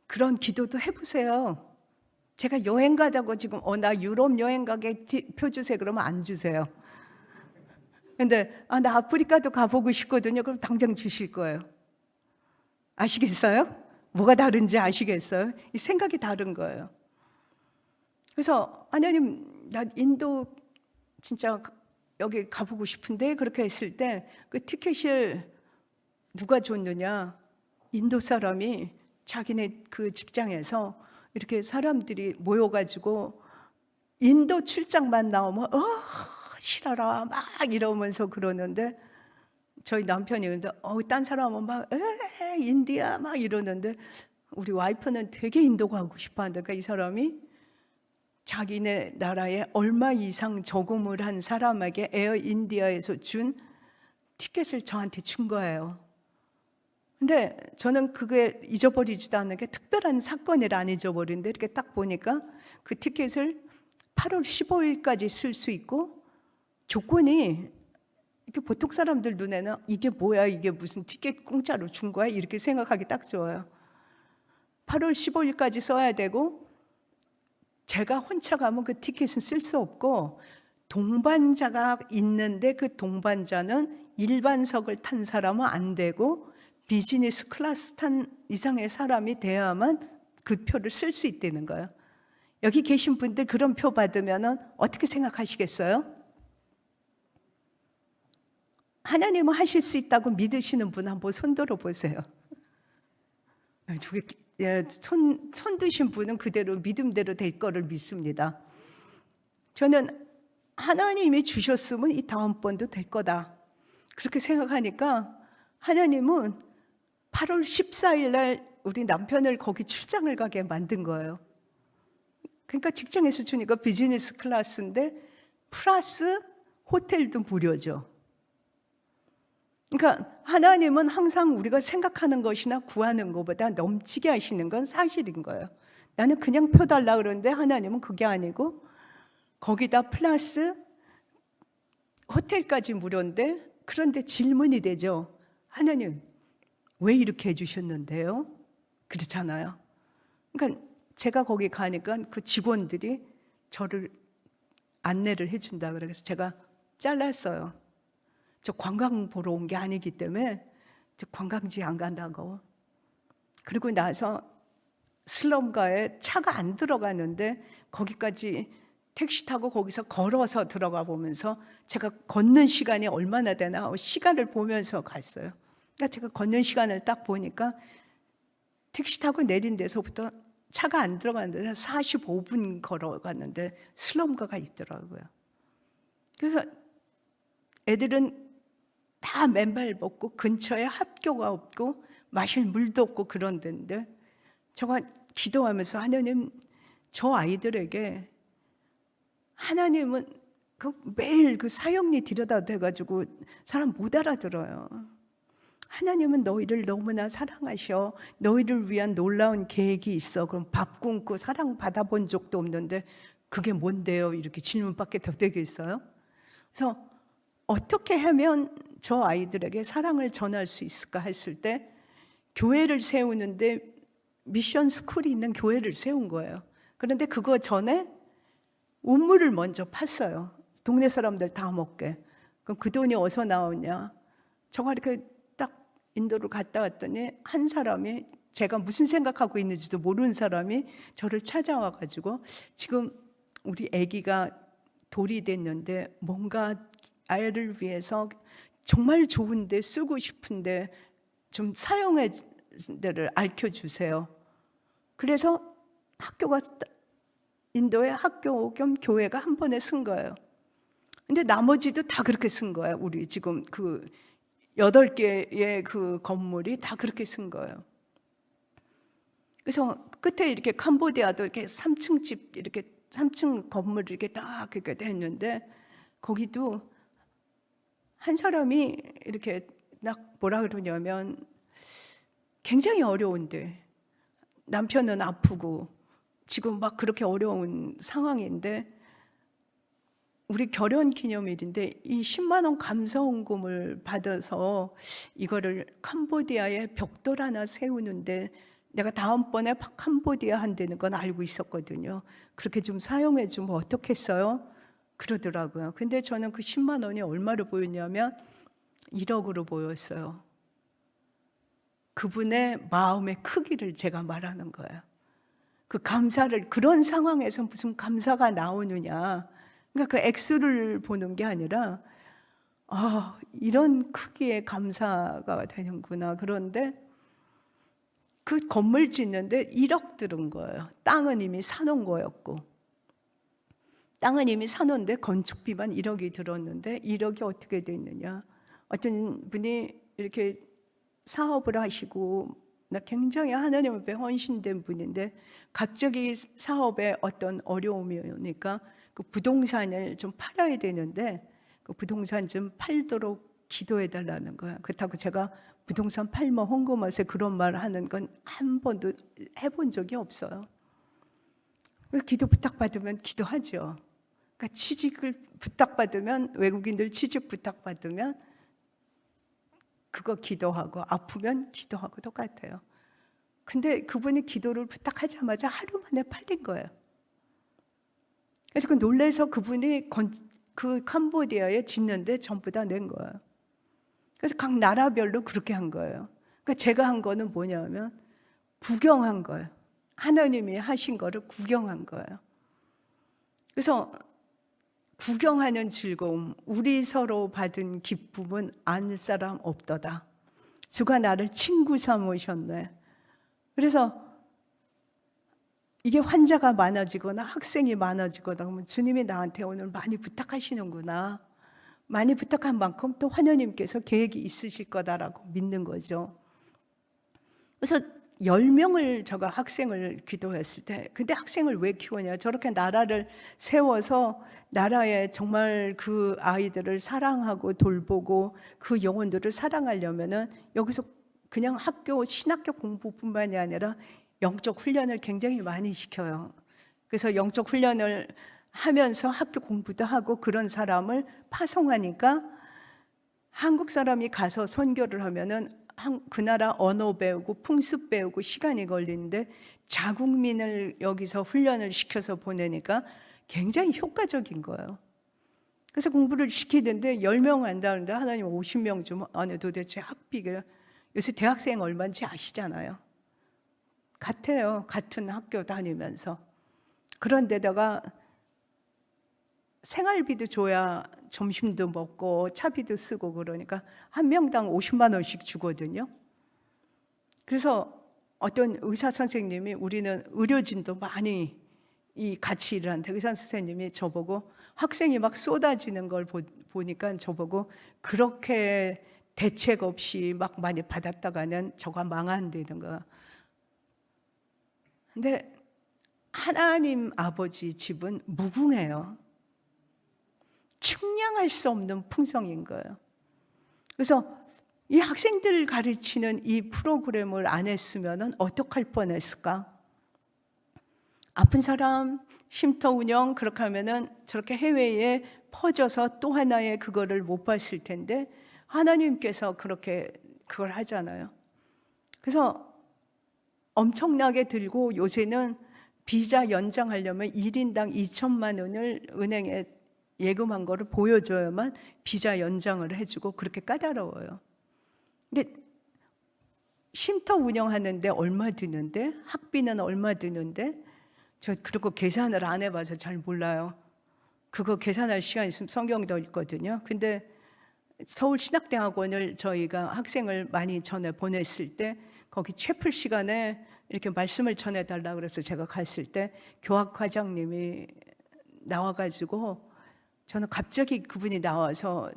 S2: 그런 기도도 해보세요. 제가 여행 가자고 지금 나 유럽 여행 가게 표 주세요 그러면 안 주세요. 근데 나 아프리카도 가보고 싶거든요. 그럼 당장 주실 거예요. 아시겠어요? 뭐가 다른지 아시겠어요? 이 생각이 다른 거예요. 그래서 하나님 나 인도 진짜 여기 가보고 싶은데 그렇게 했을 때 그 티켓을 누가 줬느냐? 인도 사람이 자기네 그 직장에서 이렇게 사람들이 모여가지고 인도 출장만 나오면 싫어라 막 이러면서 그러는데 저희 남편이 그런데 딴 사람은 막 인디아 막 이러는데 우리 와이프는 되게 인도 가고 싶어 하는데 그러니까 이 사람이 자기네 나라에 얼마 이상 저금을 한 사람에게 에어 인디아에서 준 티켓을 저한테 준 거예요. 근데 저는 그게 잊어버리지도 않는 게 특별한 사건이라 안 잊어버리는데 이렇게 딱 보니까 그 티켓을 8월 15일까지 쓸 수 있고 조건이 이렇게 보통 사람들 눈에는 이게 뭐야 이게 무슨 티켓 공짜로 준 거야 이렇게 생각하기 딱 좋아요. 8월 15일까지 써야 되고 제가 혼자 가면 그 티켓은 쓸 수 없고 동반자가 있는데 그 동반자는 일반석을 탄 사람은 안 되고 비즈니스 클래스 탄 이상의 사람이 돼야만 그 표를 쓸 수 있다는 거예요. 여기 계신 분들 그런 표 받으면 어떻게 생각하시겠어요? 하나님은 하실 수 있다고 믿으시는 분 한번 손 들어 보세요. 손 드신 분은 그대로 믿음대로 될 거를 믿습니다. 저는 하나님이 주셨으면 이 다음번도 될 거다. 그렇게 생각하니까 하나님은 8월 14일 날 우리 남편을 거기 출장을 가게 만든 거예요. 그러니까 직장에서 주니까 비즈니스 클래스인데 플러스 호텔도 무료죠. 그러니까 하나님은 항상 우리가 생각하는 것이나 구하는 것보다 넘치게 하시는 건 사실인 거예요. 나는 그냥 표 달라 그러는데 하나님은 그게 아니고 거기다 플러스 호텔까지 무료인데 그런데 질문이 되죠. 하나님 왜 이렇게 해주셨는데요? 그렇잖아요. 그러니까 제가 거기 가니까 그 직원들이 저를 안내를 해준다 그래서 제가 잘랐어요. 저 관광 보러 온 게 아니기 때문에 저 관광지 안 간다고. 그리고 나서 슬럼가에 차가 안 들어가는데 거기까지 택시 타고 거기서 걸어서 들어가 보면서 제가 걷는 시간이 얼마나 되나 시간을 보면서 갔어요. 그러니까 제가 걷는 시간을 딱 보니까 택시 타고 내린 데서부터 차가 안 들어가는데 45분 걸어갔는데 슬럼가가 있더라고요. 그래서 애들은 다 맨발 벗고 근처에 학교가 없고 마실 물도 없고 그런 데인데 제가 기도하면서 하나님, 저 아이들에게 하나님은 매일 그 사형리 들여다 대가지고 사람 못 알아들어요. 하나님은 너희를 너무나 사랑하셔. 너희를 위한 놀라운 계획이 있어. 그럼 밥 굶고 사랑 받아본 적도 없는데 그게 뭔데요? 이렇게 질문밖에 더 되겠어요? 그래서 어떻게 하면 저 아이들에게 사랑을 전할 수 있을까 했을 때 교회를 세우는데 미션 스쿨이 있는 교회를 세운 거예요. 그런데 그거 전에 우물을 먼저 팠어요. 동네 사람들 다 먹게. 그럼 그 돈이 어디서 나오냐? 저가 이렇게 딱 인도를 갔다 왔더니 한 사람이, 제가 무슨 생각하고 있는지도 모르는 사람이 저를 찾아와가지고 지금 우리 아기가 돌이 됐는데 뭔가 아이를 위해서 정말 좋은데 쓰고 싶은데 좀 사용의 데를 알려주세요. 그래서 학교가, 인도의 학교 겸 교회가 한 번에 쓴 거예요. 근데 나머지도 다 그렇게 쓴 거예요. 우리 지금 그 8개의 그 건물이 다 그렇게 쓴 거예요. 그래서 끝에 이렇게 캄보디아도 이렇게 3층 집, 이렇게 3층 건물 이렇게 딱 그렇게 됐는데 거기도 한 사람이 이렇게 딱 뭐라 그러냐면 굉장히 어려운데 남편은 아프고 지금 막 그렇게 어려운 상황인데 우리 결혼 기념일인데 이 10만 원 감사원금을 받아서 이거를 캄보디아에 벽돌 하나 세우는데 내가 다음번에 캄보디아 한다는 건 알고 있었거든요. 그렇게 좀 사용해 주면 어떻겠어요? 그러더라고요. 근데 저는 그 10만 원이 얼마로 보였냐면 1억으로 보였어요. 그분의 마음의 크기를 제가 말하는 거예요. 그 감사를, 그런 상황에서 무슨 감사가 나오느냐. 그러니까 그 액수를 보는 게 아니라 이런 크기의 감사가 되는구나. 그런데 그 건물 짓는데 1억 들은 거예요. 땅은 이미 사놓은 거였고. 땅은 이미 사놓은데 건축비만 1억이 들었는데 1억이 어떻게 됐느냐. 어떤 분이 이렇게 사업을 하시고 나 굉장히 하나님 앞에 헌신된 분인데 갑자기 사업에 어떤 어려움이 오니까 그 부동산을 좀 팔아야 되는데 그 부동산 좀 팔도록 기도해 달라는 거야. 그렇다고 제가 부동산 팔면 헌금하세 그런 말 하는 건 한 번도 해본 적이 없어요. 기도 부탁받으면 기도하죠. 그러니까 취직을 부탁받으면, 외국인들 취직 부탁받으면 그거 기도하고 아프면 기도하고 똑같아요. 근데 그분이 기도를 부탁하자마자 하루 만에 팔린 거예요. 그래서 그 놀라서 그분이 그 캄보디아에 짓는데 전부 다 낸 거예요. 그래서 각 나라별로 그렇게 한 거예요. 그러니까 제가 한 거는 뭐냐면 구경한 거예요. 하나님이 하신 거를 구경한 거예요. 그래서 구경하는 즐거움, 우리 서로 받은 기쁨은 안 사람 없도다. 주가 나를 친구 삼으셨네. 그래서 이게 환자가 많아지거나 학생이 많아지거나 그러면 주님이 나한테 오늘 많이 부탁하시는구나. 많이 부탁한 만큼 또 하나님께서 계획이 있으실 거다라고 믿는 거죠. 그래서 10명을 제가 학생을 기도했을 때, 근데 학생을 왜 키우냐? 저렇게 나라를 세워서 나라에 정말 그 아이들을 사랑하고 돌보고 그 영혼들을 사랑하려면은 여기서 그냥 학교, 신학교 공부뿐만이 아니라 영적 훈련을 굉장히 많이 시켜요. 그래서 영적 훈련을 하면서 학교 공부도 하고 그런 사람을 파송하니까 한국 사람이 가서 선교를 하면은 그 나라 언어 배우고 풍습 배우고 시간이 걸리는데 자국민을 여기서 훈련을 시켜서 보내니까 굉장히 효과적인 거예요. 그래서 공부를 시키는데 10명 한다는데 하나님 50명 좀 안에 도대체 학비가, 요새 대학생 얼마인지 아시잖아요. 같아요. 같은 학교 다니면서. 그런데다가 생활비도 줘야 점심도 먹고 차비도 쓰고 그러니까 한 명당 50만 원씩 주거든요. 그래서 어떤 의사 선생님이, 우리는 의료진도 많이 같이 일하는데 의사 선생님이 저보고 학생이 막 쏟아지는 걸 보니까 저보고 그렇게 대책 없이 막 많이 받았다가는 저가 망한다든가. 근데 하나님 아버지 집은 무궁해요. 측량할 수 없는 풍성인 거예요. 그래서 이 학생들을 가르치는 이 프로그램을 안 했으면 어떡할 뻔했을까? 아픈 사람 쉼터 운영 그렇게 하면은 저렇게 해외에 퍼져서 또 하나의 그거를 못 봤을 텐데 하나님께서 그렇게 그걸 하잖아요. 그래서 엄청나게 들고 요새는 비자 연장하려면 1인당 2천만 원을 은행에 예금한 거를 보여줘야만 비자 연장을 해주고 그렇게 까다로워요. 근데 쉼터 운영하는데 얼마 드는데 학비는 얼마 드는데 저 그리고 계산을 안 해봐서 잘 몰라요. 그거 계산할 시간 있으면 성경도 읽거든요. 근데 서울신학대학원을 저희가 학생을 많이 전에 보냈을 때 거기 채플 시간에 이렇게 말씀을 전해달라 그래서 제가 갔을 때 교학과장님이 나와가지고 저는 갑자기 그분이 나와서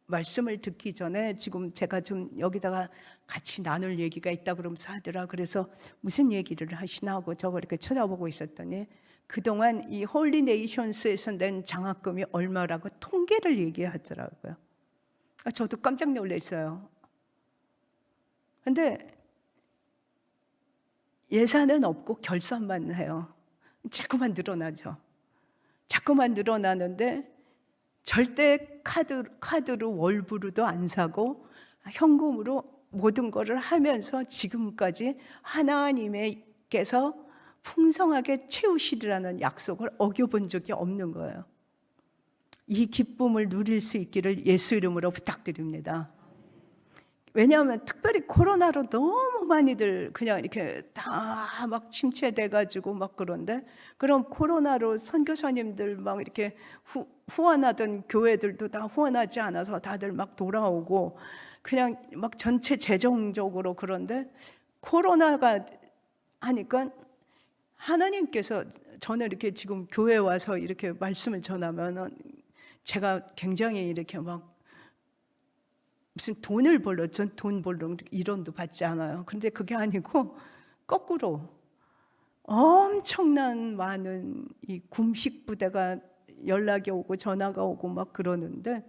S2: 말씀을 듣기 전에 지금 제가 좀 여기다가 같이 나눌 얘기가 있다 그러면서 하더라. 그래서 무슨 얘기를 하시나 하고 저거 이렇게 쳐다보고 있었더니 그동안 이 홀리 네이션스에서 낸 장학금이 얼마라고 통계를 얘기하더라고요. 저도 깜짝 놀랐어요. 근데 예산은 없고 결산만 해요. 자꾸만 늘어나죠. 자꾸만 늘어나는데 절대 카드로 월부로도 안 사고 현금으로 모든 것을 하면서 지금까지 하나님께서 풍성하게 채우시리라는 약속을 어겨본 적이 없는 거예요. 이 기쁨을 누릴 수 있기를 예수 이름으로 부탁드립니다. 왜냐하면 특별히 코로나로 너무 많이들 그냥 이렇게 다 막 침체돼가지고 막 그런데 그럼 코로나로 선교사님들 막 이렇게 후원하던 교회들도 다 후원하지 않아서 다들 막 돌아오고 그냥 막 전체 재정적으로 그런데 코로나가 하니까 하나님께서 저는 이렇게 지금 교회 와서 이렇게 말씀을 전하면 제가 굉장히 이렇게 막 무슨 돈을 벌러 전 돈 벌러 이론도 받지 않아요. 근데 그게 아니고 거꾸로 엄청난 많은 이 금식 부대가 연락이 오고 전화가 오고 막 그러는데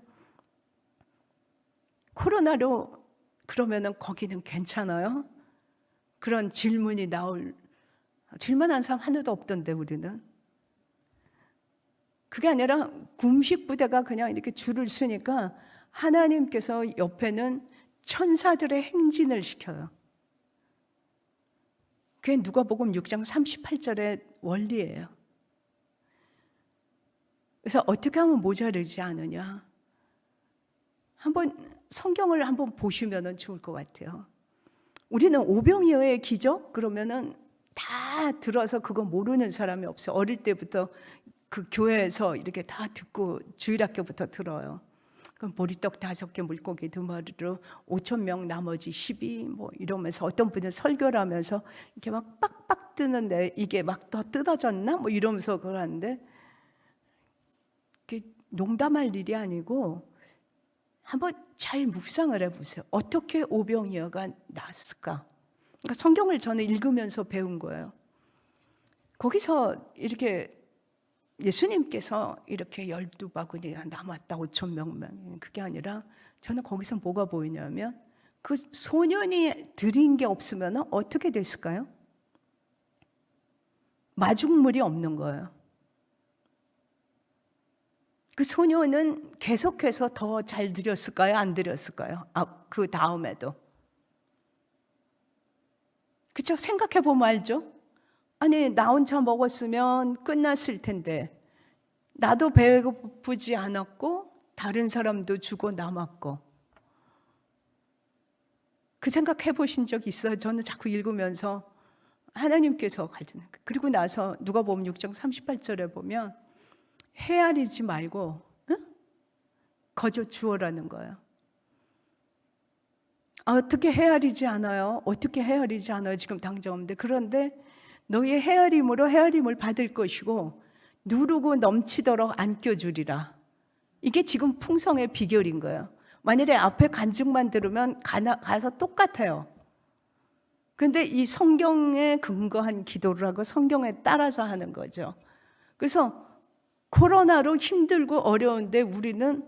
S2: 코로나로 그러면은 거기는 괜찮아요? 그런 질문이 나올 질문한 사람 하나도 없던데 우리는 그게 아니라 금식 부대가 그냥 이렇게 줄을 서니까 하나님께서 옆에는 천사들의 행진을 시켜요. 그게 누가복음 6장 38절의 원리예요. 그래서 어떻게 하면 모자르지 않으냐? 한번 성경을 한번 보시면 좋을 것 같아요. 우리는 오병이어의 기적 그러면은 다 들어서 그거 모르는 사람이 없어요. 어릴 때부터 그 교회에서 이렇게 다 듣고 주일학교부터 들어요. 그럼 보리떡 5개 물고기 2마리로 5,000명 나머지 12 뭐 이러면서 어떤 분은 설교를 하면서 이렇게 막 빡빡 뜨는데 이게 막 더 뜯어졌나 뭐 이러면서 그걸 하는데 농담할 일이 아니고 한번 잘 묵상을 해보세요. 어떻게 오병이어가 났을까? 그러니까 성경을 저는 읽으면서 배운 거예요. 거기서 이렇게 예수님께서 이렇게 12바구니가 남았다 5,000명 그게 아니라 저는 거기서 뭐가 보이냐면 그 소년이 드린 게 없으면 어떻게 됐을까요? 마중물이 없는 거예요. 그 소년은 계속해서 더 잘 드렸을까요? 안 드렸을까요? 그 다음에도. 그렇죠? 생각해 보면 알죠? 아니 나 혼자 먹었으면 끝났을 텐데 나도 배고프지 않았고 다른 사람도 주고 남았고 그 생각해 보신 적 있어요? 저는 자꾸 읽으면서 하나님께서 가르치는 그리고 나서 누가복음 6장 38절에 보면 헤아리지 말고 거저 주어라는 거예요. 어떻게 헤아리지 않아요? 어떻게 헤아리지 않아요? 지금 당장 없는데 그런데 너희의 헤아림으로 헤아림을 받을 것이고 누르고 넘치도록 안겨주리라. 이게 지금 풍성의 비결인 거예요. 만일에 앞에 간증만 들으면 가서 똑같아요. 근데 이 성경에 근거한 기도를 하고 성경에 따라서 하는 거죠. 그래서 코로나로 힘들고 어려운데 우리는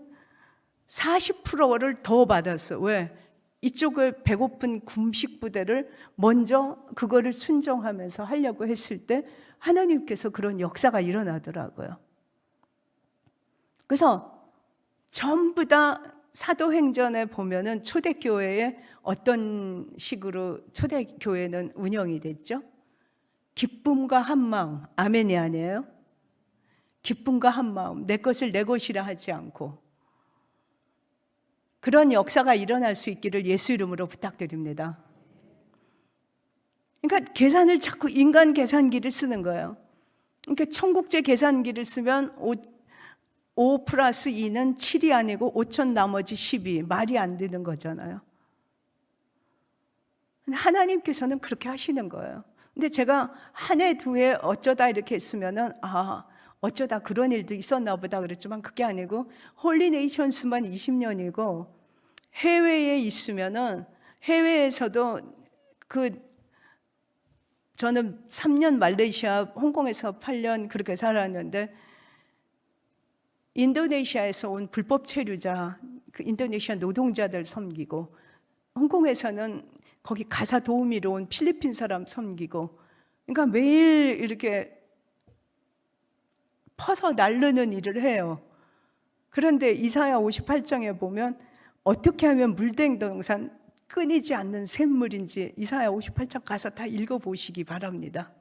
S2: 40%를 더 받았어. 왜? 이쪽을 배고픈 금식 부대를 먼저 그거를 순종하면서 하려고 했을 때 하나님께서 그런 역사가 일어나더라고요. 그래서 전부 다 사도행전에 보면은 초대교회에 어떤 식으로 초대교회는 운영이 됐죠? 기쁨과 한마음, 아멘이 아니에요? 기쁨과 한마음, 내 것을 내 것이라 하지 않고 그런 역사가 일어날 수 있기를 예수 이름으로 부탁드립니다. 그러니까 계산을 자꾸 인간 계산기를 쓰는 거예요. 그러니까 천국제 계산기를 쓰면 5 플러스 2는 7이 아니고 5천 나머지 12, 말이 안 되는 거잖아요. 하나님께서는 그렇게 하시는 거예요. 근데 제가 한 해, 두 해 어쩌다 이렇게 했으면은 어쩌다 그런 일도 있었나 보다 그랬지만 그게 아니고 홀리네이션스만 20년이고 해외에 있으면은 해외에서도 저는 3년 말레이시아, 홍콩에서 8년 그렇게 살았는데 인도네시아에서 온 불법 체류자, 그 인도네시아 노동자들 섬기고 홍콩에서는 거기 가사 도우미로 온 필리핀 사람 섬기고 그러니까 매일 이렇게 퍼서 나르는 일을 해요. 그런데 이사야 58장에 보면 어떻게 하면 물댕동산 끊이지 않는 샘물인지 이사야 58장 가서 다 읽어보시기 바랍니다.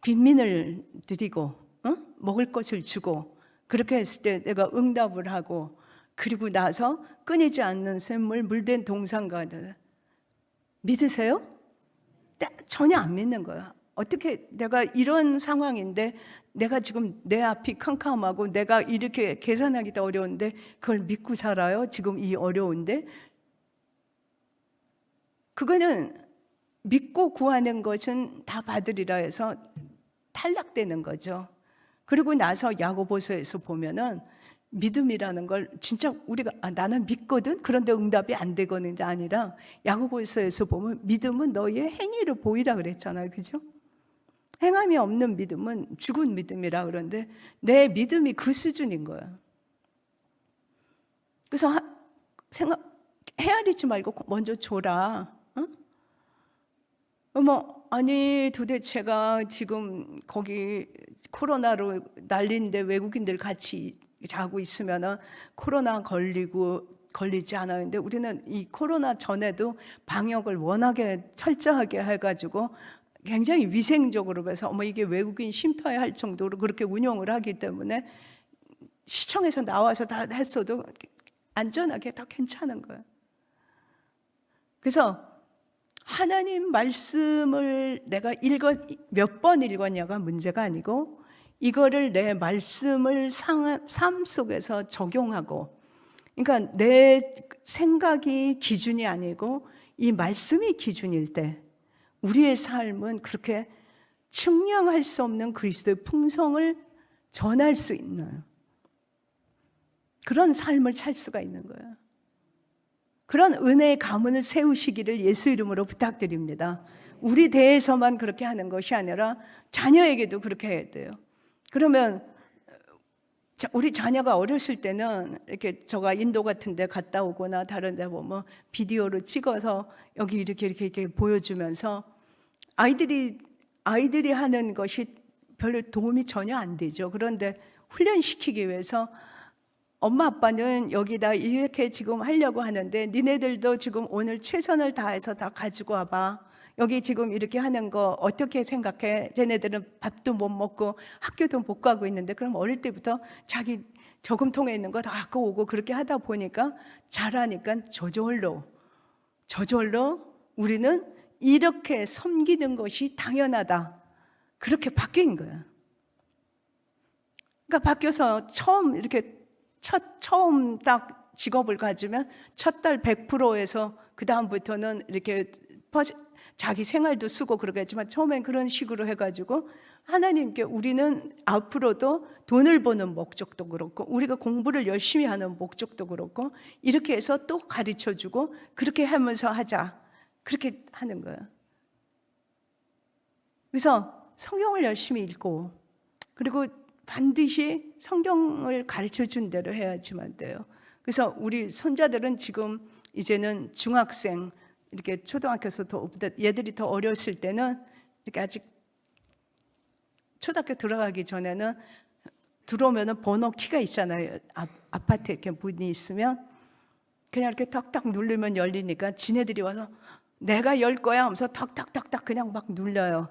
S2: 빈민을 드리고 먹을 것을 주고 그렇게 했을 때 내가 응답을 하고 그리고 나서 끊이지 않는 샘물 물된 동산가들 믿으세요? 전혀 안 믿는 거야. 어떻게 내가 이런 상황인데 내가 지금 내 앞이 캄캄하고 내가 이렇게 계산하기도 어려운데 그걸 믿고 살아요? 지금 이 어려운데? 그거는 믿고 구하는 것은 다 받으리라 해서 탈락되는 거죠. 그리고 나서 야고보서에서 보면은 믿음이라는 걸 진짜 우리가 나는 믿거든 그런데 응답이 안 되거든이 아니라 야고보서에서 보면 믿음은 너희의 행위를 보이라 그랬잖아요. 그죠? 행함이 없는 믿음은 죽은 믿음이라 그러는데 내 믿음이 그 수준인 거예요. 그래서 헤아리지 말고 먼저 줘라. 아니 도대체가 지금 거기 코로나로 난리인데 외국인들 같이 자고 있으면은 코로나 걸리지 않아요. 근데 우리는 이 코로나 전에도 방역을 워낙에 철저하게 해가지고 굉장히 위생적으로 해서 이게 외국인 쉼터야 할 정도로 그렇게 운영을 하기 때문에 시청에서 나와서 다 했어도 안전하게 다 괜찮은 거예요. 그래서 하나님 말씀을 내가 몇 번 읽었냐가 문제가 아니고 이거를 내 말씀을 삶 속에서 적용하고 그러니까 내 생각이 기준이 아니고 이 말씀이 기준일 때 우리의 삶은 그렇게 측량할 수 없는 그리스도의 풍성을 전할 수 있는 그런 삶을 살 수가 있는 거예요. 그런 은혜의 가문을 세우시기를 예수 이름으로 부탁드립니다. 우리 대해서만 그렇게 하는 것이 아니라 자녀에게도 그렇게 해야 돼요. 그러면 우리 자녀가 어렸을 때는 이렇게 제가 인도 같은 데 갔다 오거나 다른 데 보면 비디오로 찍어서 여기 이렇게 보여주면서 아이들이 하는 것이 별로 도움이 전혀 안 되죠. 그런데 훈련시키기 위해서 엄마 아빠는 여기다 이렇게 지금 하려고 하는데 니네들도 지금 오늘 최선을 다해서 다 가지고 와봐. 여기 지금 이렇게 하는 거 어떻게 생각해? 쟤네들은 밥도 못 먹고 학교도 못 가고 있는데 그럼 어릴 때부터 자기 저금통에 있는 거 다 갖고 오고 그렇게 하다 보니까 잘하니까 저절로 우리는 이렇게 섬기는 것이 당연하다. 그렇게 바뀐 거야. 그러니까 바뀌어서 처음 딱 직업을 가지면 첫 달 100%에서 그 다음부터는 이렇게 자기 생활도 쓰고 그러겠지만 처음엔 그런 식으로 해가지고 하나님께 우리는 앞으로도 돈을 버는 목적도 그렇고 우리가 공부를 열심히 하는 목적도 그렇고 이렇게 해서 또 가르쳐주고 그렇게 하면서 하자. 그렇게 하는 거예요. 그래서 성경을 열심히 읽고, 그리고 반드시 성경을 가르쳐 준 대로 해야지만 돼요. 그래서 우리 손자들은 지금 이제는 중학생, 이렇게 초등학교에서 얘들이 더 어렸을 때는 이렇게 아직 초등학교 들어가기 전에는 들어오면은 번호 키가 있잖아요. 아파트에 이렇게 문이 있으면 그냥 이렇게 탁탁 누르면 열리니까 지네들이 와서 내가 열 거야 하면서 탁탁탁탁 그냥 막 눌러요.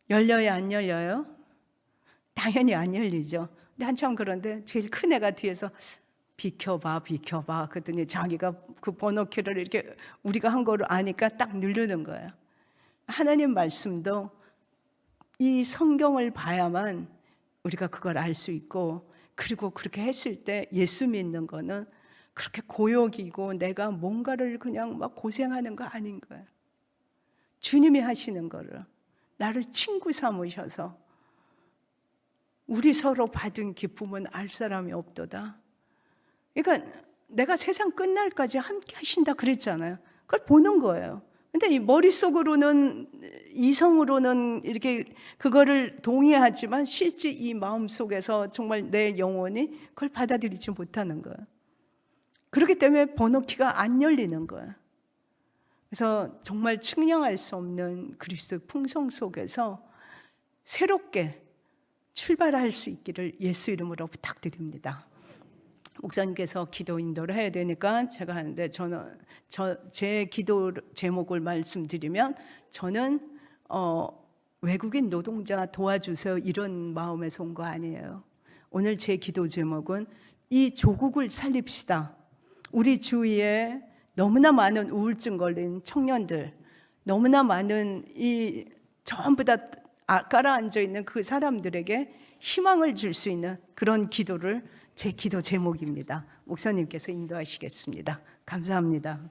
S2: 열려요, 안 열려요? 당연히 안 열리죠. 근데 한참 그런데 제일 큰 애가 뒤에서 비켜봐, 비켜봐. 그랬더니 자기가 그 번호키를 이렇게 우리가 한 거를 아니까 딱 누르는 거예요. 하나님 말씀도 이 성경을 봐야만 우리가 그걸 알 수 있고, 그리고 그렇게 했을 때 예수 믿는 거는 그렇게 고역이고 내가 뭔가를 그냥 막 고생하는 거 아닌 거예요. 주님이 하시는 거를 나를 친구 삼으셔서 우리 서로 받은 기쁨은 알 사람이 없도다. 그러니까 내가 세상 끝날까지 함께 하신다 그랬잖아요. 그걸 보는 거예요. 근데 이 머릿속으로는, 이성으로는 이렇게 그거를 동의하지만 실제 이 마음속에서 정말 내 영혼이 그걸 받아들이지 못하는 거예요. 그렇기 때문에 번호키가 안 열리는 거예요. 그래서 정말 측량할 수 없는 그리스도의 풍성 속에서 새롭게 출발할 수 있기를 예수 이름으로 부탁드립니다. 목사님께서 기도 인도를 해야 되니까 제가 하는데, 저는 제 기도 제목을 말씀드리면, 저는 외국인 노동자 도와주세요 이런 마음에서 온 거 아니에요. 오늘 제 기도 제목은 이 조국을 살립시다. 우리 주위에 너무나 많은 우울증 걸린 청년들, 너무나 많은 이 전부 다 깔아앉아 있는 그 사람들에게 희망을 줄 수 있는 그런 기도를, 제 기도 제목입니다. 목사님께서 인도하시겠습니다. 감사합니다.